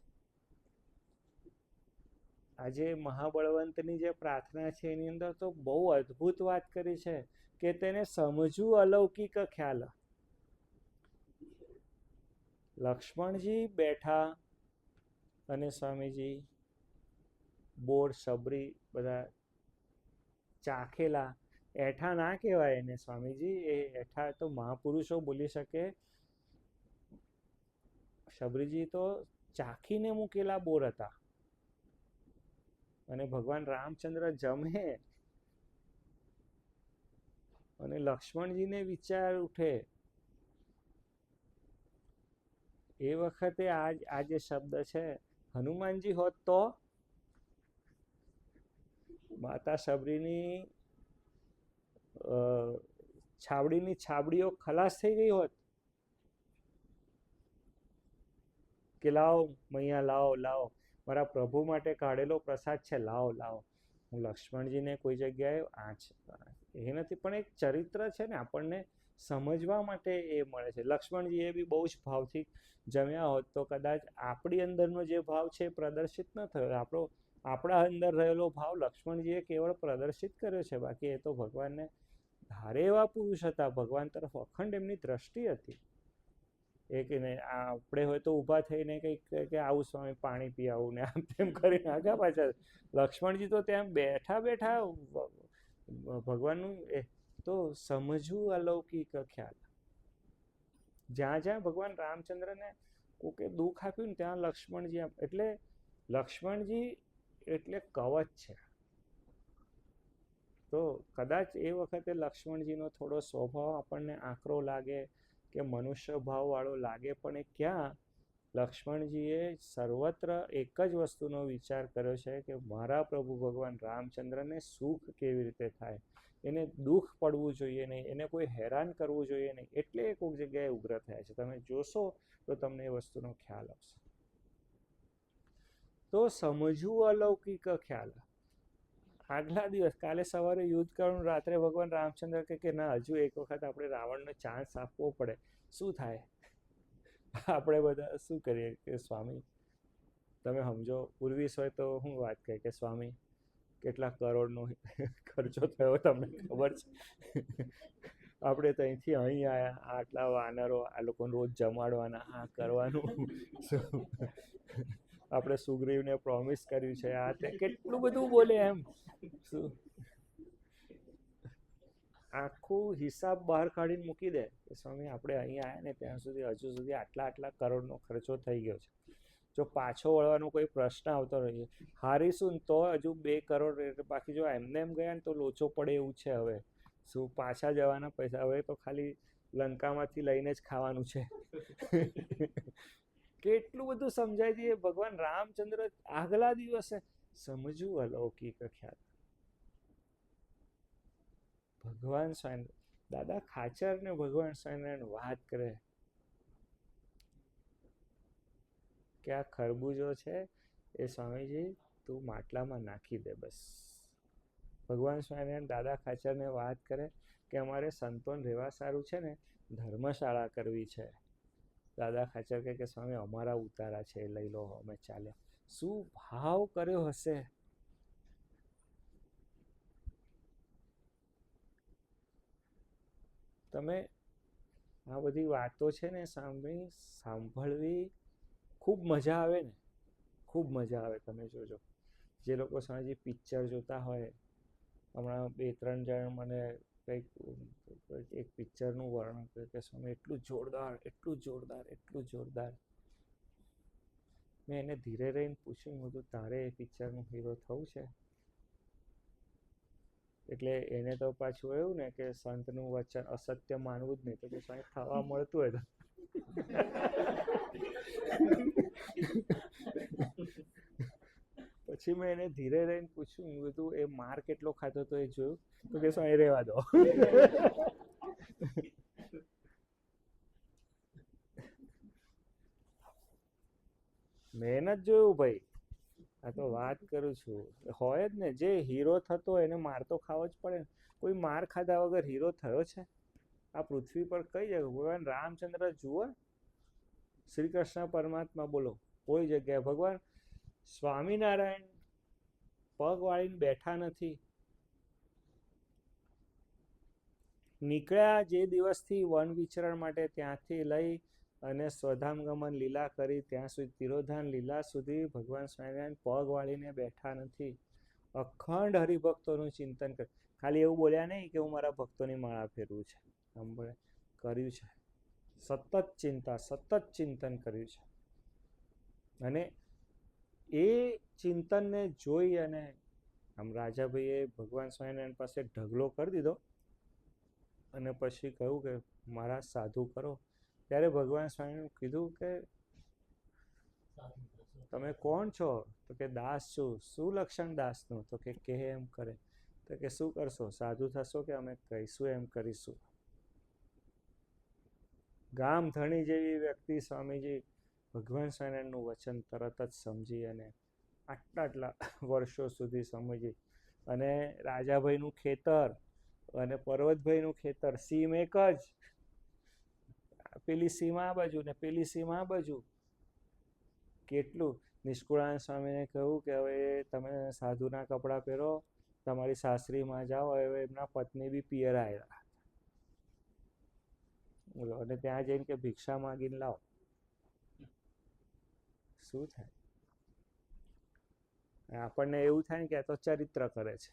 આજે મહાબળવંતની જે પ્રાર્થના છે એની અંદર તો બહુ અદ્ભુત વાત કરી છે કે તેને સમજવું અલૌકિક ખ્યાલ. લક્ષ્મણજી બેઠા અને સ્વામીજી બોર સબરી બધા ચાખેલા. એઠા ના કહેવાય એને સ્વામીજી, એ એઠા તો મહાપુરુષો બોલી શકે. સબરીજી તો ચાખીને મૂકેલા બોર હતા. અને ભગવાન રામચંદ્ર જમે અને લક્ષ્મણજીને વિચાર ઉઠે. એ વખતે આ જે શબ્દ છે, હનુમાનજી હોત તો માતા સબરીની છાવડીની છાબડીઓ ખલાસ થઈ ગઈ હોત કે લાવો મૈયા, લાવો લાવો, મારા પ્રભુ માટે કાઢેલો પ્રસાદ છે, લાવો લાવો. હું લક્ષ્મણજીને કોઈ જગ્યાએ એ નથી, પણ એક ચરિત્ર છે ને, આપણને સમજવા માટે એ મળે છે. લક્ષ્મણજી એ બી બહુ જ ભાવથી જમ્યા હોત તો કદાચ આપણી અંદરનો જે ભાવ છે એ પ્રદર્શિત ન થયો. આપણા અંદર રહેલો ભાવ લક્ષ્મણજીએ કેવળ પ્રદર્શિત કર્યો છે, બાકી એ તો ભગવાનને ધારે એવા પુરુષ હતા. ભગવાન તરફ અખંડ એમની દ્રષ્ટિ હતી. એક ને આપણે હોય તો ઊભા થઈને કંઈક કે આવું સ્વામી પાણી પી આવું ને આમ તેમ કરીને આગા પાછા. લક્ષ્મણજી તો ત્યાં બેઠા બેઠા ભગવાનનું તો સમજવું અલૌકિક ખ્યાલ. જ્યાં જ્યાં ભગવાન રામચંદ્રને કોકે દુઃખ આપ્યું ને ત્યાં લક્ષ્મણજી, એટલે લક્ષ્મણજી એટલે કવચ છે. તો કદાચ એ વખતે લક્ષ્મણજીનો થોડો સ્વભાવ આપણને આકરો લાગે કે મનુષ્ય ભાવ વાળો લાગે, પણ એ ક્યાં લક્ષ્મણજીએ સર્વત્ર એક જ વસ્તુનો વિચાર કર્યો છે કે મારા પ્રભુ ભગવાન રામચંદ્રને સુખ કેવી રીતે થાય, એને દુઃખ પડવું જોઈએ નહીં, એને કોઈ હેરાન કરવું જોઈએ નહીં. એટલે એ કોઈક જગ્યાએ ઉગ્ર થયા છે. તમે જોશો તો તમને એ વસ્તુનો ખ્યાલ આવશે. તો સમજવું અલૌકિક ખ્યાલ. આગલા દિવસ કાલે સવારે યુદ્ધ કરવાનું, રાત્રે ભગવાન રામચંદ્ર કે ના, હજુ એક વખત આપણે રાવણને ચાન્સ આપવો પડે. શું થાય? આપણે બધા શું કરીએ કે સ્વામી તમે સમજો, પૂર્વીસ હોય તો હું વાત કહે કે સ્વામી કેટલા કરોડનો ખર્ચો થયો તમને ખબર છે? આપણે તો અહીંથી અહીં આવ્યા, આટલા વાનરો, આ લોકોને રોજ જમાડવાના, આ કરવાનું, આપણે સુગ્રીવને પ્રોમિસ કર્યું છે, આ તે કેટલું બધું બોલે. એમ શું આખું હિસાબ બહાર કાઢીને મૂકી દે કે સ્વામી આપણે અહીં આવ્યા ને ત્યાં સુધી હજુ સુધી આટલા કરોડનો ખર્ચો થઈ ગયો છે. જો પાછો વળવાનો કોઈ પ્રશ્ન આવતો નથી, હારીશું તો હજુ 2 કરોડ, બાકી જો એમને એમ ગયા ને તો લોચો પડે એવું છે. હવે શું પાછા જવાના પૈસા, હવે તો ખાલી લંકામાંથી લઈને જ ખાવાનું છે. કેટલું બધું સમજાય દઈએ. ભગવાન રામચંદ્ર આગલા દિવસે સમજવું અલૌકિક ખ્યાલ. ભગવાન સ્વામી દાદા ખાચર ને ભગવાન સ્વામિનારાયણ વાત કરે. કે આ ખરબૂજો છે એ સ્વામીજી તું માટલામાં નાખી દે બસ. ભગવાન સ્વામિનારાયણ દાદા ખાચરને વાત કરે કે અમારે સંતોન રહેવા સારું છે ને ધર્મશાળા કરવી છે. દાદા ખાચર કે સ્વામી અમારા ઉતારા છે લઈ લો, અમે ચાલ્યા. શું ભાવ કર્યો હશે! તમે આ બધી વાતો છે ને સાંભળવી ખૂબ મજા આવે ને, ખૂબ મજા આવે. તમે જોજો જે લોકો સ્વામીજી પિક્ચર જોતા હોય, હમણાં 2-3 જણ મને કંઈક એક પિક્ચરનું વર્ણન કર્યું કે સ્વામી એટલું જોરદાર, એટલું જોરદાર, એટલું જોરદાર. મેં એને ધીરે રહીને પૂછ્યું, બધું તારે એ પિક્ચરનું હીરો થવું છે? એટલે એને તો પાછું એવું ને કે સંતનું વચન અસત્ય માનવું જ નહીં, તો કે સ્વામી થવા મળતું હોય તો પછી મેં એને ધીરે રહીને પૂછ્યું, બધું એ માર કેટલો ખાતો તો એ જોયું? તો કે સ્વામી રહેવા દો. મહેનત જોયું ભાઈ, આ તો વાત કરું છું. હોય જ ને, જે હીરો થતો હોય એને માર તો ખાવો જ પડે. કોઈ માર ખાધા વગર હીરો થયો છે આ પૃથ્વી પર? કઈ જગ્યાએ? ભગવાન રામચંદ્ર જુઓ, શ્રી કૃષ્ણ પરમાત્મા બોલો, કોઈ જગ્યાએ. ભગવાન સ્વામિનારાયણ પગ વાળીને બેઠા નથી. નીકળ્યા જે દિવસથી વન વિચરણ માટે, ત્યાંથી લઈ અને સ્વધામ ગમન લીલા કરી ત્યાં સુધી, તિરોધાન લીલા સુધી ભગવાન સ્વામિનારાયણ પગ વાળીને બેઠા નથી. અખંડ હરિભક્તોનું ચિંતન કર. ખાલી એવું બોલ્યા નહીં કે હું મારા ભક્તોની માળા ફેરવું છે. કર્યું છે સતત ચિંતા, સતત ચિંતન કર્યું છે. અને એ ચિંતનને જોઈ અને આમ રાજાભાઈએ ભગવાન સ્વામિનારાયણ પાસે ઢગલો કરી દીધો અને પછી કહ્યું કે મારા સાધુ કરો. ત્યારે ભગવાન સ્વામિનારાયણ કીધું કે તમે કોણ છો? તો કે દાસ છું. શું લક્ષણ દાસનું? તો કે એમ કરે. તો કે શું કરશો? સાધુ થશો કે અમે કહીશું એમ કરીશું? ગામ ધણી જેવી વ્યક્તિ સ્વામીજી ભગવાન સ્વામિનારાયણનું વચન તરત જ સમજી અને આટલા વર્ષો સુધી સમજી. અને રાજાભાઈનું ખેતર અને પર્વતભાઈનું ખેતર સીમ એક જ, પેલી સીમા આ બાજુ ને પેલી સીમા આ બાજુ. કેટલું નિષ્કુળાનંદ સ્વામીને કહ્યું કે હવે તમે સાધુના કપડાં પહેરો, તમારી સાસરીમાં જાઓ. હવે એમના પત્ની બી પિયર આવ્યા અને ત્યાં જઈને કે ભિક્ષા માગીને લાવો. શું થાય? આપણને એવું થાય ને કે આ તો ચરિત્ર કરે છે,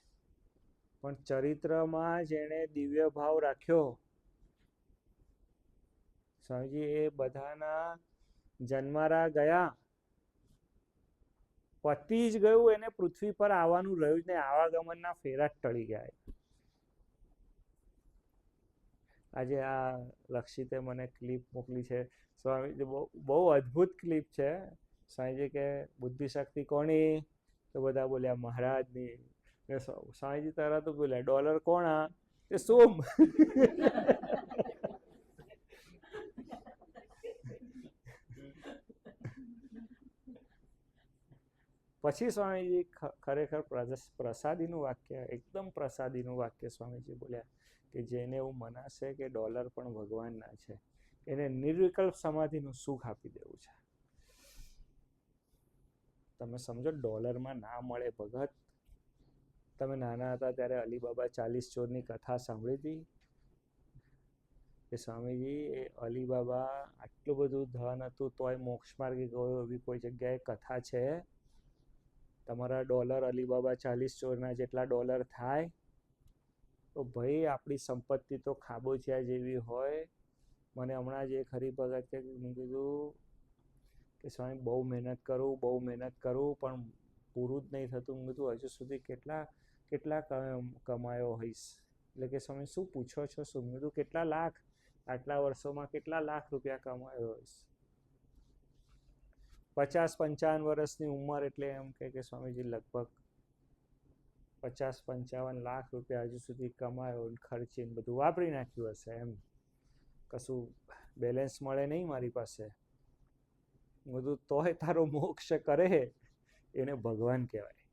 પણ ચરિત્રમાં જેણે દિવ્ય ભાવ રાખ્યો સ્વામીજી, એ બધાના જન્મારા ગયા, પતી જ ગયું. એને પૃથ્વી પર આવવાનું રહ્યું જ નહીં. આવાગમનના ફેરા જ ટળી ગયા. આજે આ લક્ષિતે મને ક્લિપ મોકલી છે સ્વામીજી, બહુ અદ્ભુત ક્લિપ છે. સ્વામીજી કે બુદ્ધિ શક્તિ કોની? તો બધા બોલ્યા મહારાજની. સ્વામીજી તરત બોલ્યા ડોલર કોણા? તે સોમ. પછી સ્વામીજી ખરેખર પ્રસાદીનું વાક્ય, એકદમ પ્રસાદીનું વાક્ય સ્વામીજી બોલ્યા કે જેને એવું મનાશે કે ડોલર પણ ભગવાનના છે, એને નિર્વિકલ્પ સમાધિનું સુખ આપી દેવું છે. તમે સમજો, ડોલરમાં ના મળે ભગત. તમે નાના હતા ત્યારે અલીબાબા 40 ચોરની કથા સાંભળી હતી કે સ્વામીજી એ અલીબાબા આટલું બધું ધન હતું તોય મોક્ષ માર્ગે ગયો, એવી કોઈ જગ્યાએ કથા છે? તમારા ડોલર અલીબાબા 40 ચોરના જેટલા ડોલર થાય તો ભાઈ આપણી સંપત્તિ તો ખાબોચિયા જેવી હોય. મને હમણાં જ એક હરિભગત કે મેં કીધું કે સ્વામી બહુ મહેનત કરું, બહુ મહેનત કરું, પણ પૂરું જ નહીં થતું. મેં કીધું હજુ સુધી કેટલા કમાયો હોઈશ? એટલે કે સ્વામી શું પૂછો છો? શું? મેં કીધું કેટલા લાખ? આટલા વર્ષોમાં કેટલા લાખ રૂપિયા કમાયો હોઈશ? 50-55 વર્ષની ઉંમર. એટલે એમ કે સ્વામીજી લગભગ 50-55 લાખ રૂપિયા હજુ સુધી કમાયો, ખર્ચીને બધું વાપરી નાખ્યું હશે. એમ કશું બેલેન્સ મળે નહીં મારી પાસે. બધું તોય તારો મોક્ષ કરે એને ભગવાન કહેવાય.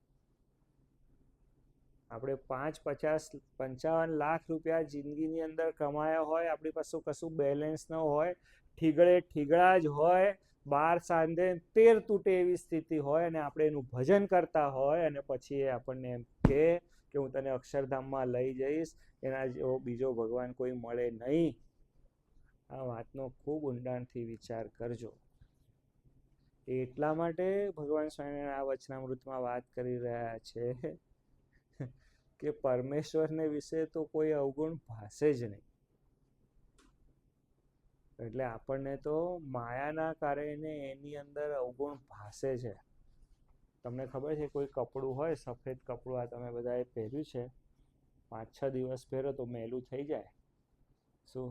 આપણે 5, 50, 55 લાખ રૂપિયા જિંદગીની અંદર કમાયા હોય, આપણી પાસે કશું બેલેન્સ ન હોય, ઠીગડા જ હોય, 12 સાંધે 13 તૂટે એવી સ્થિતિ હોય, અને આપણે એનું ભજન કરતા હોય, અને પછી એ આપણને એમ કે હું તને અક્ષરધામમાં લઈ જઈશ, એના જેવો બીજો ભગવાન કોઈ મળે નહીં. આ વાતનો ખૂબ ઊંડાણથી વિચાર કરજો. એટલા માટે ભગવાન સ્વામિનારાયણ આ વચનામૃતમાં વાત કરી રહ્યા છે કે પરમેશ્વરને વિશે તો કોઈ અવગુણ ભાસે જ નહીં. એટલે આપણને તો માયાના કારણે એની અંદર અવગુણ ભાસે છે. તમને ખબર છે, કોઈ કપડું હોય, સફેદ કપડું, આ તમે બધાએ પહેર્યું છે, 5-6 દિવસ પહેરો તો મેલું થઈ જાય. શું?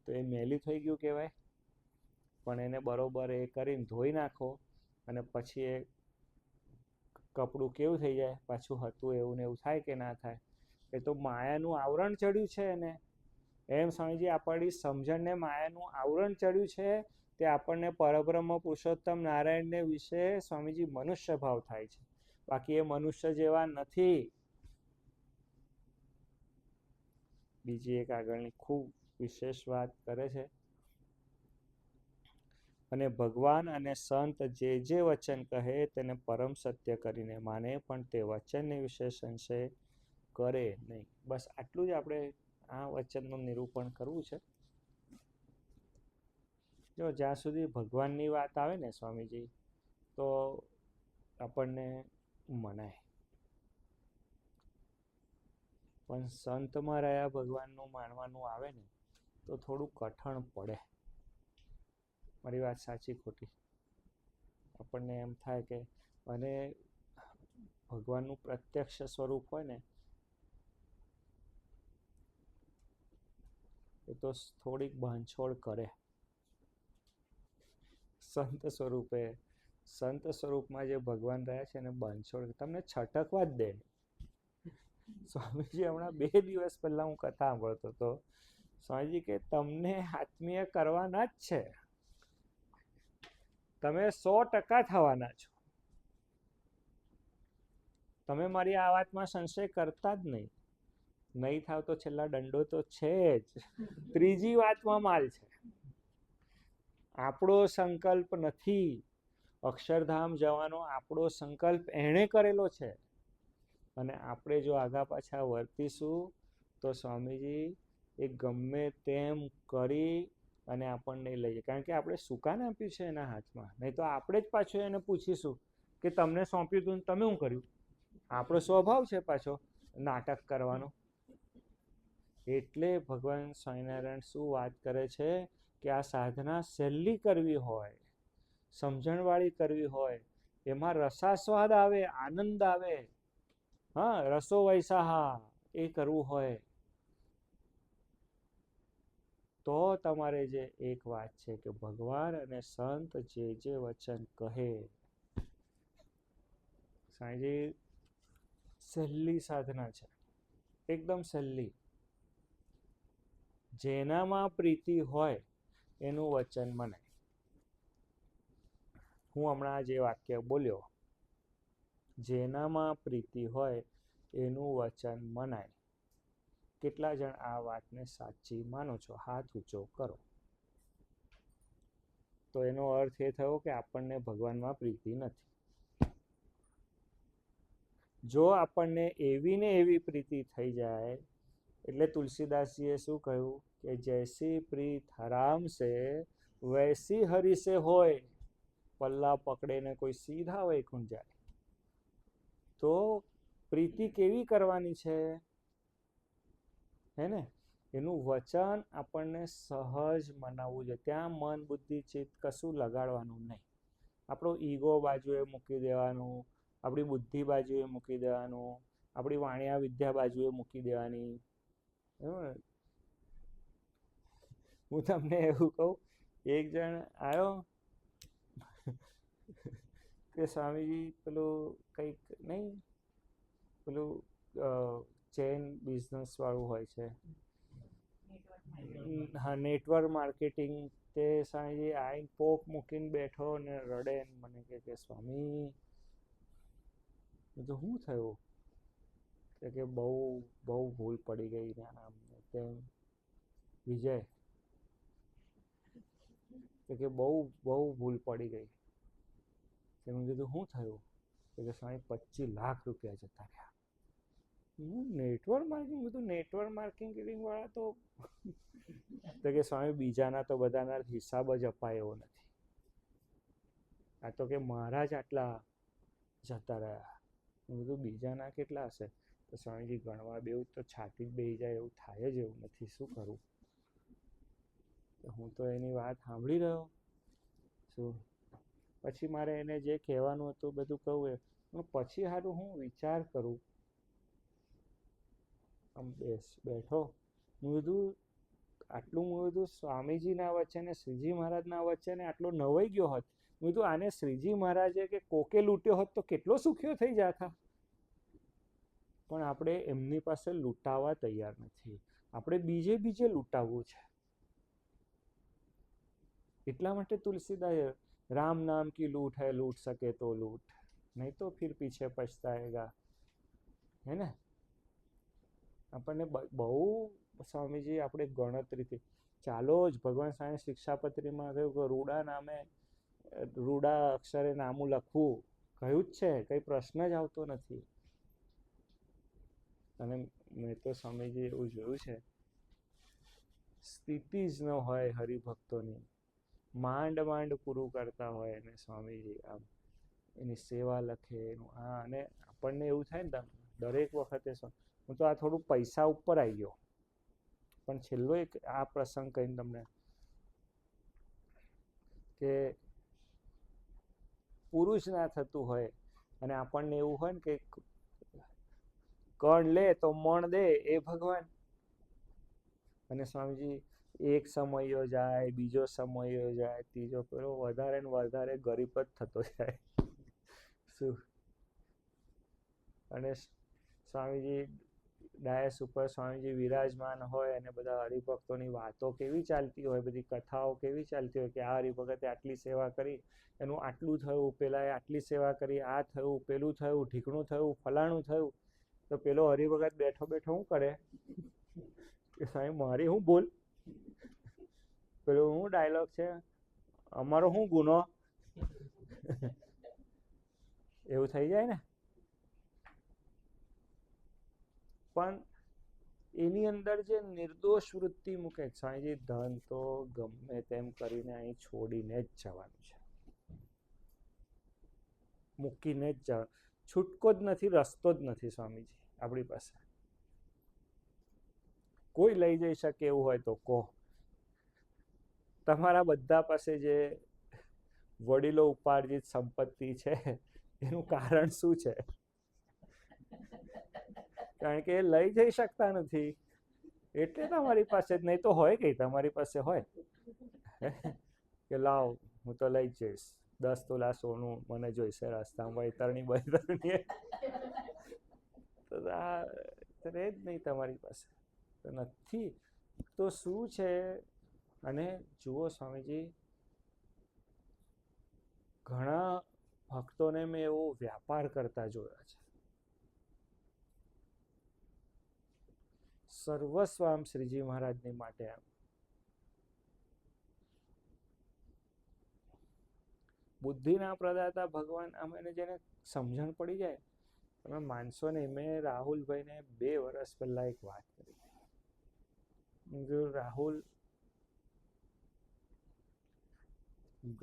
તો એ મેલું થઈ ગયું કહેવાય. પણ એને બરોબર એ કરીને ધોઈ નાખો, અને પછી એ કપડું કેવું થઈ જાય, પાછું હતું એવું ને એવું થાય કે ના થાય? એ તો માયાનું આવરણ ચડ્યું છે એને. એમ સ્વામીજી આપણી સમજણને માયાનું આવરણ ચડ્યું છે, તે આપણને પરબ્રહ્મ પુરુષોત્તમ નારાયણને વિશે સ્વામીજી મનુષ્ય ભાવ થાય છે. બાકી એ મનુષ્ય જેવા નથી. બીજી એક આગળની ખૂબ વિશેષ વાત કરે છે, અને ભગવાન અને સંત જે વચન કહે તેને પરમ સત્ય કરીને માને, પણ તે વચનને વિશે સંશય કરે નહીં. બસ આટલું જ આપણે આ વચનનું નિરૂપણ કરવું છે. જો જ્યાં સુધી ભગવાનની વાત આવે ને સ્વામીજી, તો આપણને મનાય. પણ સંતમાં રહ્યા ભગવાનનું માનવાનું આવે ને તો થોડું કઠણ પડે. મારી વાત સાચી ખોટી? આપણને એમ થાય કે, અને ભગવાનનું પ્રત્યક્ષ સ્વરૂપ હોય ને એ તો થોડીક બાંધછોડ કરે. સંત સ્વરૂપમાં જે ભગવાન રહ્યા છે એને બાંધછોડ તમને છટકવા જ દે. સ્વામીજી હમણાં 2 દિવસ પહેલા હું કથા સાંભળતો હતો. સ્વામીજી કે તમને આત્મીય કરવાના જ છે, તમે 100% થવાના છો. તમે મારી આ વાતમાં સંશય કરતા જ નહીં. નહીં થાવ તો છેલ્લા દંડો તો છે જ. ત્રીજી વાતમાં માલ છે. આપણો સંકલ્પ નથી. અક્ષરધામ જવાનો આપણો સંકલ્પ એણે કરેલો છે, અને આપણે જો આગા પાછા વર્તીશું તો સ્વામીજી એ ગમે તેમ કરી અને આપણને લઈએ. કારણ કે આપણે સુકાન આપ્યું છે એના હાથમાં. નહીં તો આપણે જ પાછું એને પૂછીશું કે તમને સોંપ્યું હતું તમે શું કર્યું? આપણો સ્વભાવ છે પાછો નાટક કરવાનો. એટલે ભગવાન સ્વામિનારાયણ શું વાત કરે છે કે આ સાધના સહેલી કરવી હોય, સમજણવાળી કરવી હોય, એમાં રસાસ્વાદ આવે, આનંદ આવે, હા, રસો વૈસાહા, એ કરવું હોય તો તમારે જે એક વાત છે કે ભગવાન અને સંત જે વચન કહે. સાંજે સહેલી સાધના છે, એકદમ સહેલી. જેનામાં પ્રીતિ હોય એનું વચન મનાય. હું હમણાં જે વાક્ય બોલ્યો, જેનામાં પ્રીતિ હોય એનું વચન મનાય. કેટલા જણ આ વાતને સાચી માનો છો? હાથ ઊંચો કરો. તો એનો અર્થ એ થયો કે આપણને ભગવાનમાં પ્રીતિ નથી. જો આપણને એવી ને એવી પ્રીતિ થઈ જાય, એટલે તુલસીદાસજીએ શું કહ્યું કે જૈસી પ્રીત હરામ સે વૈસી હરિ સે હોય. પલ્લા પકડે ને કોઈ સીધા વૈકુંઠ જાય. તો પ્રીતિ કેવી કરવાની છે? હે ને? એનું વચન આપણને સહજ મનાવવું જોઈએ. ત્યાં મન બુદ્ધિ ચિત્ત કશું લગાડવાનું નહીં. આપણો ઈગો બાજુએ મૂકી દેવાનું, આપણી બુદ્ધિ બાજુએ મૂકી દેવાનું, આપણી વાણિયા વિદ્યા બાજુએ મૂકી દેવાની. હું તમને એવું કહું, એક જણ આવ્યો કે સ્વામીજી પેલું કંઈક નહીં, પેલું ચેન બિઝનેસ વાળું હોય છે, હા, નેટવર્ક માર્કેટિંગ તે સ્વામીજી આઈને પોક મૂકીને બેઠો ને રડે ને મને કે સ્વામી તો શું થયું? કે બહુ બહુ ભૂલ પડી ગઈ ને આમ તેમ. વિજય કે બહુ બહુ ભૂલ પડી ગઈ. મેં કીધું શું થયું? કે સ્વામી 25 લાખ રૂપિયા જતા રહ્યા. નેટવર્ક માર્કેટિંગ બધું નેટવર્ક માર્કેટિંગ વાળા તો કે સ્વામી બીજાના તો બધાના હિસાબ જ અપાય એવો નથી. આ તો કે મારા જ આટલા જતા રહ્યા. બધું બીજાના કેટલા હશે? તો સ્વામીજી ગણવા બેવું તો છાતી જ બેસી જાય એવું થાય જ એવું નથી. શું કરું? હું તો એની વાત સાંભળી રહ્યો શું. પછી મારે એને જે કહેવાનું હતું બધું કહું એ પછી સારું હું વિચાર કરું. આમ બેઠો હું બધું આટલું હું બધું સ્વામીજીના વચ્ચે ને શ્રીજી મહારાજના વચ્ચે ને આટલો નવાઈ ગયો હોત. હું કીધું આને શ્રીજી મહારાજે કે કોકે લૂંટ્યો હોત તો કેટલો સુખ્યો થઈ જાતા. પણ આપણે એમની પાસે લૂંટાવા તૈયાર નથી. આપણે બીજે લૂંટાવવું છે. એટલા માટે તુલસીદાસ રામ નામ કી લૂંટ હૈ, લૂંટ સકે તો લૂંટ, નહીં તો ફિર પીછે પછતાએગા. હે ને? આપણને બહુ સ્વામીજી આપણે ગણતરીથી ચાલો જ ભગવાન સ્વામી શિક્ષાપત્રીમાં કહ્યું કે રૂડા અક્ષરે નામું લખવું કહ્યું જ છે. કઈ પ્રશ્ન જ આવતો નથી. અને મેં તો સ્વામીજી એવું જોયું છે, સ્થિતિ જ ન હોય હરિભક્તોની, માંડ પૂરું કરતા હોય અને સ્વામીજી આમ એની સેવા લખે એનું અને આપણને એવું થાય ને દરેક વખતે હું તો આ થોડું પૈસા ઉપર આવી ગયો પણ છેલ્લો એક આ પ્રસંગ કહીને તમને કે પુરુષ ના થતું હોય અને આપણને એવું હોય ને કે કણ લે તો મણ દે એ ભગવાન. અને સ્વામીજી એક સમયો જાય, બીજો સમયો જાય, ત્રીજો, પેલો વધારે ને વધારે ગરીબ જ થતો જાય. શું? અને સ્વામીજી ડાયસ ઉપર સ્વામીજી વિરાજમાન હોય અને બધા હરિભક્તોની વાતો કેવી ચાલતી હોય, બધી કથાઓ કેવી ચાલતી હોય કે આ હરિભગતે આટલી સેવા કરી, એનું આટલું થયું, પેલાએ આટલી સેવા કરી, આ થયું, પેલું થયું, ઢીકણું થયું, ફલાણું થયું. તો પેલો હરિભગત બેઠો શું કરે કે સ્વામી મારી શું ભૂલ? પેલો શું ડાયલોગ છે, અમારો શું ગુનો? એવું થઈ જાય ને. પણ એની અંદર જે નિર્દોષ વૃત્તિ મૂકે, સ્વામીજી ધન તો ગમે તેમ કરીને અહીં છોડીને જ જવાનું છે, મૂકીને જ જવાનું. છૂટકો જ નથી, રસ્તો જ નથી સ્વામીજી આપણી પાસે. કોઈ લઈ જઈ શકે એવું હોય તો કહો. તમારા બધા પાસે જે વડીલો ઉપાર્જિત સંપત્તિ છે એનું કારણ શું છે? કારણ કે એ લઈ જઈ શકતા નથી એટલે તમારી પાસે જ નહીં તો હોય કઈ તમારી પાસે હોય કે લાવ હું તો લઈ જઈશ, 10 તોલા સોનું મને જોઈશે રસ્તામાં વૈતરણી તો આ રહે જ નહીં તમારી પાસે. તો નથી તો શું છે? અને જુઓ સ્વામીજી, ઘણા ભક્તોને મેં એવો વ્યાપાર કરતા જોયા છે. સર્વસ્વ આમ શ્રીજી મહારાજની માટે આમ બુદ્ધિના પ્રદાતા ભગવાન આમ એને જેને સમજણ પડી જાય. તમે માનશો નહીં, મેં રાહુલભાઈને 2 વર્ષ પહેલા એક વાત કરી. રાહુલ,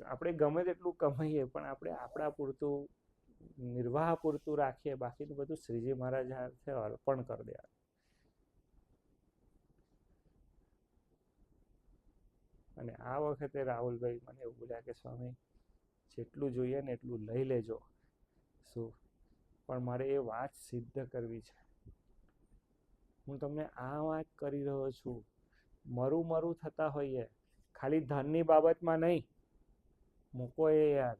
આપણે ગમે તેટલું કમાઈએ પણ આપણે આપણા પૂરતું નિર્વાહ પૂરતું રાખીએ, બાકીનું બધું શ્રીજી મહારાજ હાથે અર્પણ કરી દે. અને આ વખતે રાહુલભાઈ મને એવું બોલ્યા કે સ્વામી જેટલું જોઈએ ને એટલું લઈ લેજો. શું? પણ મારે એ વાત સિદ્ધ કરવી છે. હું તમને આ વાત કરી રહ્યો છું, મરું થતા હોઈએ, ખાલી ધનની બાબતમાં નહીં. મૂકો એ યાર,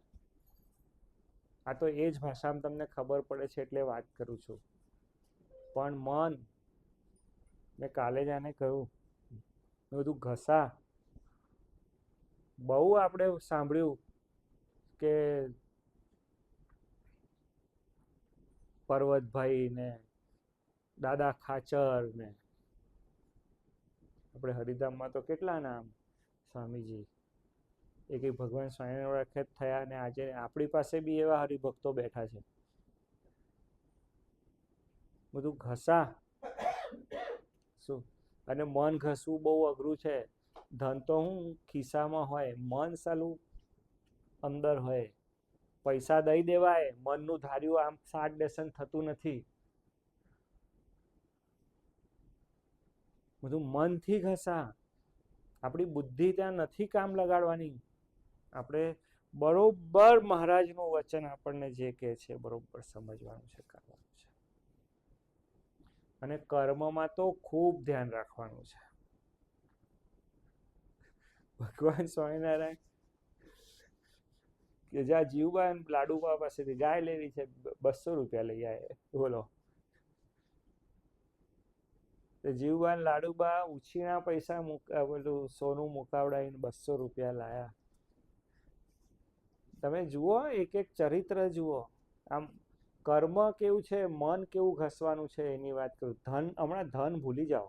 આ તો એ જ ભાષામાં તમને ખબર પડે છે એટલે વાત કરું છું. પણ મન, મેં કાલે જ આને કહ્યું, બધું ઘસા બહુ આપણે સાંભળ્યું કે પર્વતભાઈ ને દાદા ખાચર ને આપણે હરિધામમાં તો કેટલા નામ સ્વામીજી એક ભગવાન સ્વામિનારાયણ વખત થયા અને આજે આપણી પાસે બી એવા હરિભક્તો બેઠા છે. બધું ઘસા શું અને મન ઘસવું બહુ અઘરું છે. ધન તો હું ખિસ્સામાં હોય, મન સાલું અંદર હોય. પૈસા દઈ દેવાય, મનનું ધાર્યું આમ 60 થતું નથી. બધું મનથી ઘસા. આપણી બુદ્ધિ ત્યાં નથી કામ લગાડવાની. આપણે બરોબર મહારાજનું વચન આપણને જે કહે છે બરોબર સમજવાનું છે, કરવાનું છે. અને કર્મમાં તો ખૂબ ધ્યાન રાખવાનું છે. ભગવાન સ્વામિનારાયણ કે જ્યાં જીવબા લાડુબા પાસેથી ગાય લેવી છે, 200 રૂપિયા લઈ આવે. બોલો, જીવબા લાડુબા ઉછીના પૈસા પેલું સોનું મુકાવડાવીને 200 રૂપિયા લાયા. તમે જુઓ, એક એક ચરિત્ર જુઓ. આમ કર્મ કેવું છે, મન કેવું ઘસવાનું છે એની વાત કરું. ધન, હમણાં ધન ભૂલી જાઓ.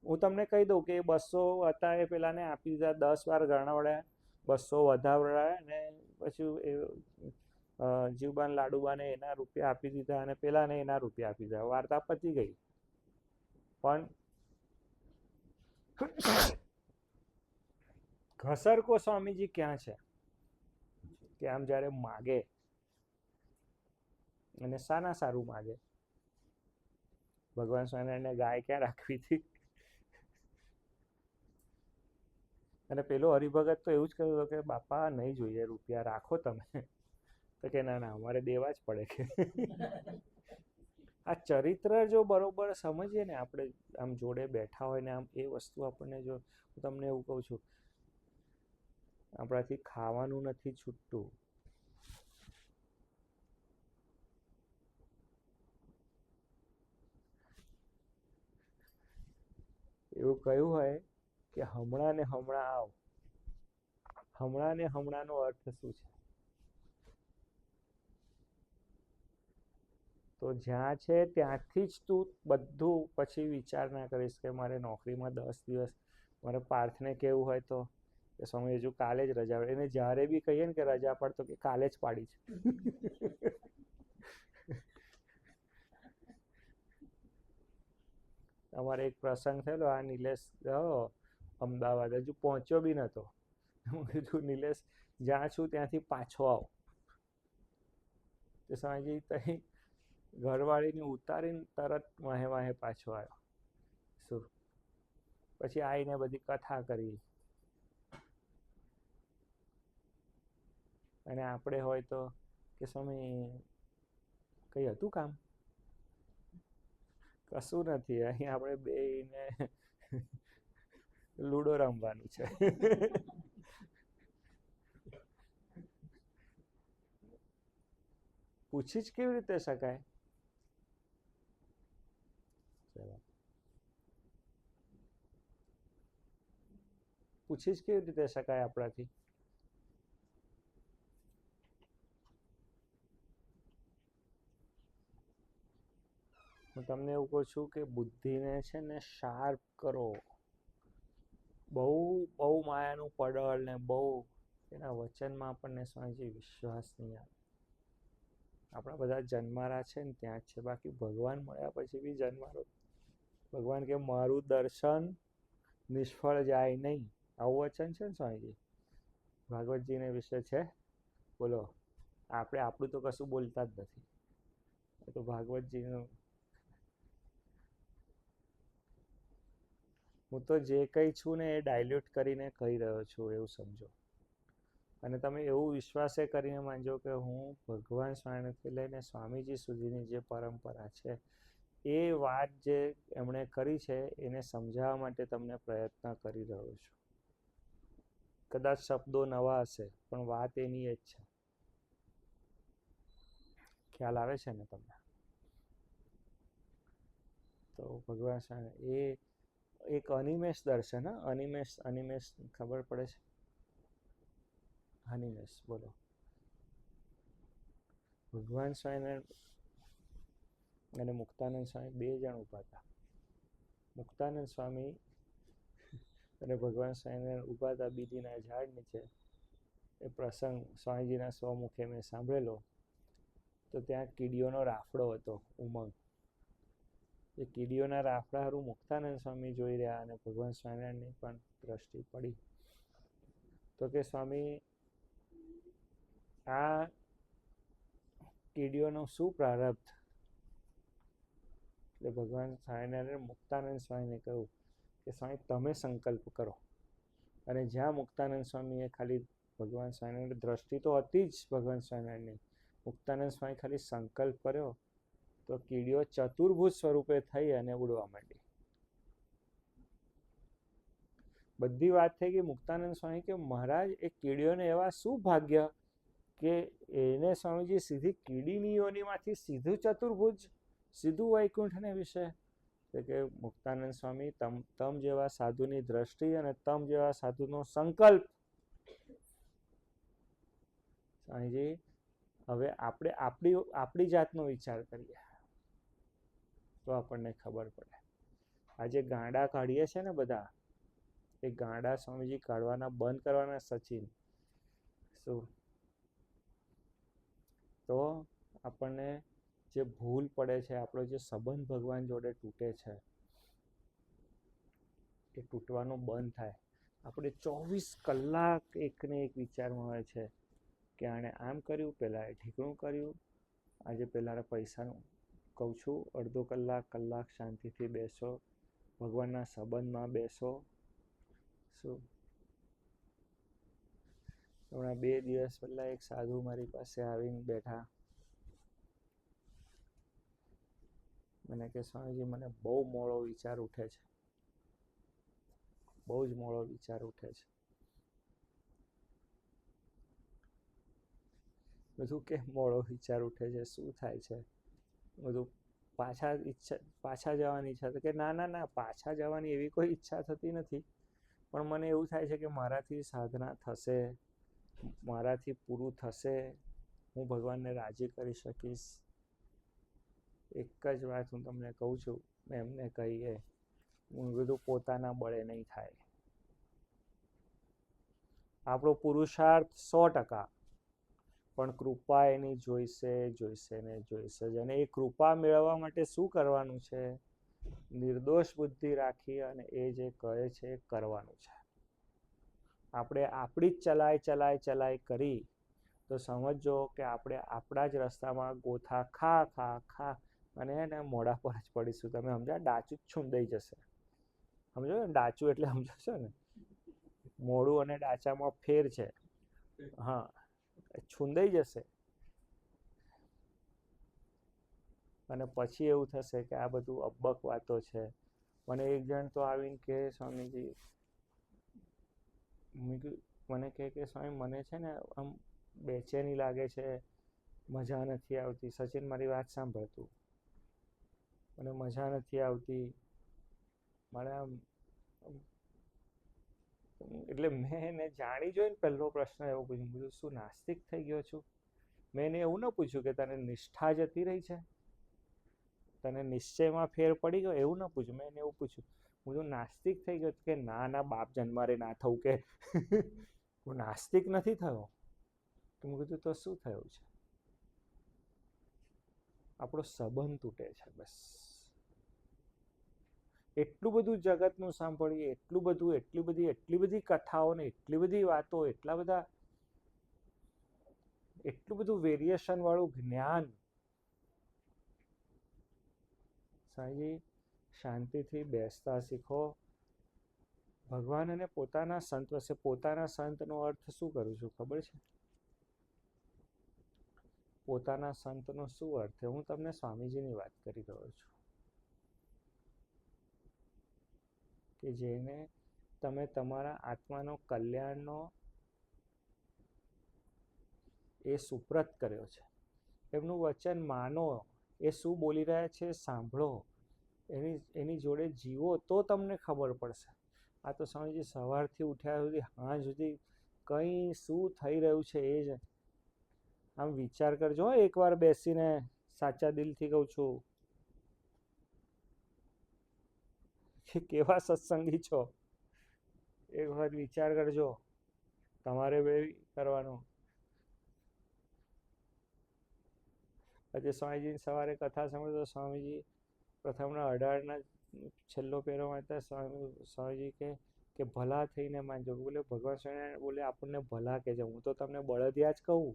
હું તમને કહી દઉં કે 200 હતા એ પેલાને આપી દીધા, 10 વાર ગણાવડ્યા, 200 વધાવડાયા અને પછી જીવબાન લાડુબાને એના રૂપિયા આપી દીધા અને પેલાને એના રૂપિયા આપી દીધા. વાર્તા પતી ગઈ. પણ ઘસરકો સ્વામીજી ક્યાં છે કે આમ જ્યારે માગે અને સાના સારું માગે. ભગવાન સ્વામિનારાયણને ગાય ક્યાં રાખવી હતી? અને પેલો હરિભગત તો એવું જ કહ્યું કે બાપા નહીં જોઈએ, રૂપિયા રાખો તમે. તો કે ના ના, અમારે દેવા જ પડે કે. આ ચરિત્ર જો બરોબર સમજીએ ને આપણે, આમ જોડે બેઠા હોય ને આમ એ વસ્તુ આપણને, જો હું તમને એવું કહું છું, આપણાથી ખાવાનું નથી છૂટતું. એવું કહ્યું હોય કે હમણાં ને હમણાં આવ. હમણાં ને હમણાંનો અર્થ શું છે? તો જ્યાં છે ત્યાંથી જ તું બધું પછી વિચાર ના કરીશ કે મારે નોકરીમાં 10 દિવસ મારે પાર્થને કેવું હોય તો કે સ્વામી હજુ કાલે જ રજા. એને જ્યારે બી કહીએ ને કે રજા પાડતો કે કાલે જ પાડી છે. અમારે એક પ્રસંગ થયેલો, આ નિલેશ ગયો અમદાવાદ, હજુ પહોંચ્યો બી નતો. હું કીધું નિલેશ જ્યાં છું ત્યાંથી પાછો આવ. તો સ્વામીજી તઈ ઘરવાળીને ઉતારીને તરત વાહે વાહે પાછો આવ્યો. શું પછી આવીને બધી કથા કરી. અને આપણે હોય તો કે સ્વામી કઈ હતું કામ? કશું નથી, અહીં આપણે બેને લૂડો રમવાનું છે. પૂછી જ કેવી રીતે શકાય? પૂછી જ કેવી રીતે શકાય આપણાથી? હું તમને એવું કહું છું કે બુદ્ધિને છે ને શાર્પ કરો. બહુ બહુ માયાનું પડળ ને બહુ એના વચનમાં આપણને સ્વામીજી વિશ્વાસ નહીં આવે. આપણા બધા જન્મારા છે ને ત્યાં જ છે, બાકી ભગવાન મળ્યા પછી બી જન્મારો. ભગવાન કે મારું દર્શન નિષ્ફળ જાય નહીં, આવું વચન છે ને સ્વામીજી ભાગવતજીને વિશે છે. બોલો, આપણે આપણું તો કશું બોલતા જ નથી. તો ભાગવતજીનું હું તો જે કંઈ છું ને એ ડાયલ્યુટ કરીને કહી રહ્યો છું એવું સમજો. અને તમે એવું વિશ્વાસે કરીને માનજો કે હું ભગવાન સ્વામીથી લઈને સ્વામીજી સુધીની જે પરંપરા છે એ વાત જે એમણે કરી છે એને સમજાવવા માટે તમને પ્રયત્ન કરી રહ્યો છું. કદાચ શબ્દો નવા હશે પણ વાત એની જ છે. ખ્યાલ આવે છે ને તમને? તો ભગવાન સ્વામી એ એક અનિમેષ દર્શન, અનિમેષ ખબર પડે છે? હાનિનેસ બોલો. ભગવાન સ્વામિનારાયણ અને મુક્તાનંદ સ્વામી 2 જણ ઊભા હતા. મુક્તાનંદ સ્વામી અને ભગવાન સ્વામિનારાયણ ઊભા હતા બીડીના ઝાડ નીચે. એ પ્રસંગ સ્વામીજીના સ્વમુખે મેં સાંભળેલો. તો ત્યાં કીડીઓનો રાફડો હતો, ઉમંગ. એ કીડીઓના રાફડા હારું મુક્તાનંદ સ્વામી જોઈ રહ્યા અને ભગવાન સ્વામિનારાયણની પણ દ્રષ્ટિ પડી. તો કે સ્વામી, આ કીડીઓનો શું પ્રારબ્ધ? એટલે ભગવાન સ્વામિનારાયણ મુક્તાનંદ સ્વામીને કહ્યું કે સ્વામી તમે સંકલ્પ કરો. અને જ્યાં મુક્તાનંદ સ્વામીએ ખાલી ભગવાન સ્વામિનારાયણ દ્રષ્ટિ તો હતી જ ભગવાન સ્વામિનારાયણની, મુક્તાનંદ સ્વામી ખાલી સંકલ્પ કર્યો તો કીડીઓ ચતુર્ભુજ સ્વરૂપે થઈ અને ઉડવા માંડી. બધી વાત થઈ ગઈ. મુક્તાનંદ સ્વામી કે મહારાજ એ કીડીઓને એવા શું ભાગ્ય કે એને સ્વામીજી સીધી કીડીની યોનિમાંથી સીધું ચતુર્ભુજ, સીધું વૈકુંઠને વિશે. કે મુક્તાનંદ સ્વામી તમ જેવા સાધુની દ્રષ્ટિ અને તમ જેવા સાધુનો સંકલ્પ. સ્વામીજી હવે આપણે આપણી જાતનો વિચાર કરીએ તો આપણને ખબર પડે. આજે ગાંડા કાઢીએ છે ને બધા, એ ગાંડા સ્વામીજી કાઢવાના બંધ કરવાના. સચિન શું તો આપણને જે ભૂલ પડે છે, આપણો જે સંબંધ ભગવાન જોડે તૂટે છે, એ તૂટવાનું બંધ થાય. આપણે 24 કલાક એકને એક વિચારમાં હોય છે કે આણે આમ કર્યું, પહેલાં એ ઠીકણું કર્યું, આજે પહેલાં પૈસાનું. કહું છું અડધો કલાક શાંતિથી બેસો, ભગવાનના સંબંધમાં બેસો. શું હમણાં 2 દિવસ પહેલાં એક સાધુ મારી પાસે આવીને બેઠા. મને કે સ્વામીજી મને બહુ મોડો વિચાર ઉઠે છે, બહુ જ મોડો વિચાર ઉઠે છે. બધું કે મોડો વિચાર ઉઠે છે, શું થાય છે? બધું પાછા જવાની ઈચ્છા. તો કે ના પાછા જવાની એવી કોઈ ઈચ્છા થતી નથી, પણ મને એવું થાય છે કે મારાથી સાધના થશે, મારાથી પૂરું થશે, હું ભગવાનને રાજી કરી શકીશ. એક જ વાત હું તમને કહું છું, મેં એમને કહીએ, હું બધું પોતાના બળે નહીં થાય. આપણો પુરુષાર્થ 100%, પણ કૃપા એની જોઈશે ને જોઈશે જ. અને એ કૃપા મેળવવા માટે શું કરવાનું છે? નિર્દોષ બુદ્ધિ રાખી અને એ જે કહે છે એ કરવાનું છે. આપણે આપણી જ ચલાય કરી તો સમજો કે આપણે આપણા જ રસ્તામાં ગોથા ખા અને એને મોઢા પર જ પડીશું. તમે સમજ્યા? ડાચું જ છૂંદાઈ જશે. સમજો ને? ડાચું એટલે સમજો છો ને? મોઢું અને ડાચામાં ફેર છે. હા, છૂંદાઈ જશે. અને પછી એવું થશે કે આ બધું અબ્બક વાતો છે. મને એક જણ તો આવીને કે સ્વામીજી, મને કહે કે સ્વામી મને છે ને આમ બેચેની લાગે છે, મજા નથી આવતી. સચિન મારી વાત સાંભળતું, મને મજા નથી આવતી, મારે આમ. એટલે મેં એને જાણી જોઈને પહેલો પ્રશ્ન એવો પૂછ્યો, શું નાસ્તિક થઈ ગયો છું? મેં એને એવું ન પૂછ્યું કે તને નિષ્ઠા જતી રહી છે, તને નિશ્ચયમાં ફેર પડી ગયો, એવું ન પૂછ્યું. મેં એને એવું પૂછ્યું, હું નાસ્તિક થઈ ગયો? કે ના બાપ જન્મારે ના થવું, કે હું નાસ્તિક નથી થયો. તો મેં કીધું તો શું થયું છે? આપણો સંબંધ તૂટે છે, બસ. એટલું બધું જગતનું સાંભળીએ, એટલું બધું, એટલી બધી કથાઓ ને એટલી બધી વાતો, એટલું બધું વેરિએશન વાળું જ્ઞાન. સાંઈ શાંતિથી બેસતા શીખો. ભગવાન અને પોતાના સંત વચ્ચે. પોતાના સંતનો અર્થ શું કરું છું ખબર છે? પોતાના સંતનો શું અર્થ છે? હું તમને સ્વામીજીની વાત કરી રહ્યો છું કે જેને તમે તમારા આત્માનો કલ્યાણનો એ સુપ્રત કર્યો છે. એમનું વચન માનો, એ શું બોલી રહ્યા છે સાંભળો, એની જોડે જીવો તો તમને ખબર પડશે. આ તો સ્વામીજી સવારથી ઉઠ્યા સુધી સાંજ સુધી કંઈ શું થઈ રહ્યું છે એ જ આમ વિચાર કરજો એકવાર બેસીને, સાચા દિલથી કહું છું કે કેવા સત્સંગી છો. એક વખત વિચાર કરજો, તમારે બી કરવાનું. આજે સ્વામીજી સવારે કથા સાંભળતો, સ્વામીજી પ્રથમના 18ના છેલ્લો પેરો વાંચતા સ્વામીજી કે ભલા થઈને માનજો. બોલે ભગવાન સ્વામિનારાયણ બોલે આપણને ભલા કે છે, હું તો તમને બળદિયા જ કહું.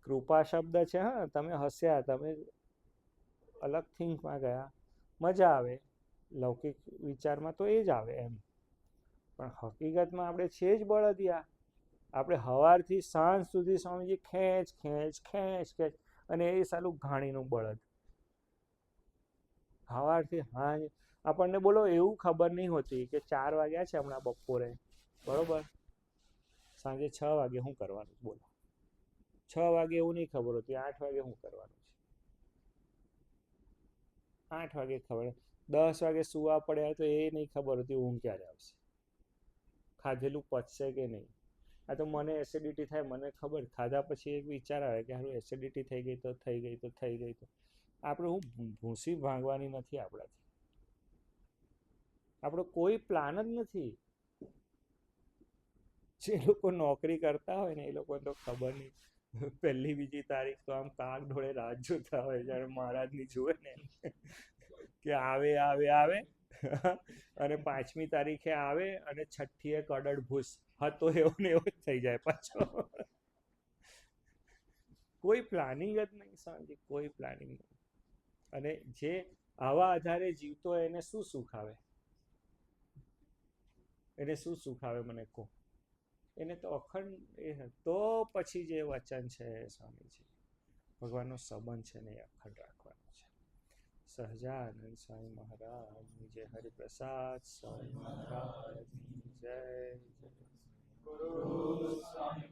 કૃપા શબ્દ છે. હા, તમે હસ્યા, તમે અલગ થિંકમાં ગયા, મજા આવે લૌકિક વિચારમાં તો એ જ આવે એમ, પણ હકીકતમાં આપણે છીએ જ બળદિયા. આપણે સવારથી સાંજ સુધી સ્વામીજી ખેંચ ખેંચ ખેંચ ખેંચ, અને એ સાલું ઘાણીનું બળદ. સવારથી સાંજ આપણને બોલો એવું ખબર નહીં હોતી કે 4 વાગ્યા છે હમણાં બપોરે, બરોબર, સાંજે 6 વાગે શું કરવાનું, બોલો. 6 વાગે એવું નહીં ખબર હોતી 8 વાગે શું કરવાનું છે. 8 વાગે ખબર, 10 વાગે સુવા પડ્યા તો એ નહીં ખબર હોતી ઊંઘ ક્યારે આવશે, ખાધેલું પચશે કે નહીં. આ તો મને એસિડિટી થાય, મને ખબર, ખાધા પછી એક વિચાર આવે કે હારું એસિડિટી થઈ ગઈ તો થઈ ગઈ તો થઈ ગઈ તો. આપણે હું ભૂસી ભાંગવાની નથી આપણાથી, આપણો કોઈ પ્લાન જ નથી. જે લોકો નોકરી કરતા હોય ને એ લોકોને તો ખબર નહીં, 1લી 2જી તારીખ તો આમ કાગ ઢોળે રાહ જોતા હોય, જ્યારે મહારાજની જુએ ને કે આવે આવે આવે, અને 5મી તારીખે આવે અને 6ઠ્ઠીએ કડડ ભૂસ હતો એવો ને એવો જ થઈ જાય પાછો. કોઈ પ્લાનિંગ જ નહીં સાંજે, કોઈ પ્લાનિંગ નહીં. અને જે આવા આધારે જીવતો હોય એને શું સુખ આવે, એને શું સુખ આવે મને કહો. એને તો અખંડ, તો પછી જે વચન છે સ્વામીજી ભગવાનનો સંબંધ છે ને એ અખંડ રાખવાનો છે. સહજાનંદ સ્વામી મહારાજની જય, હરિપ્રસાદ સ્વામી મહારાજની જય. ગુરુ સ્વામી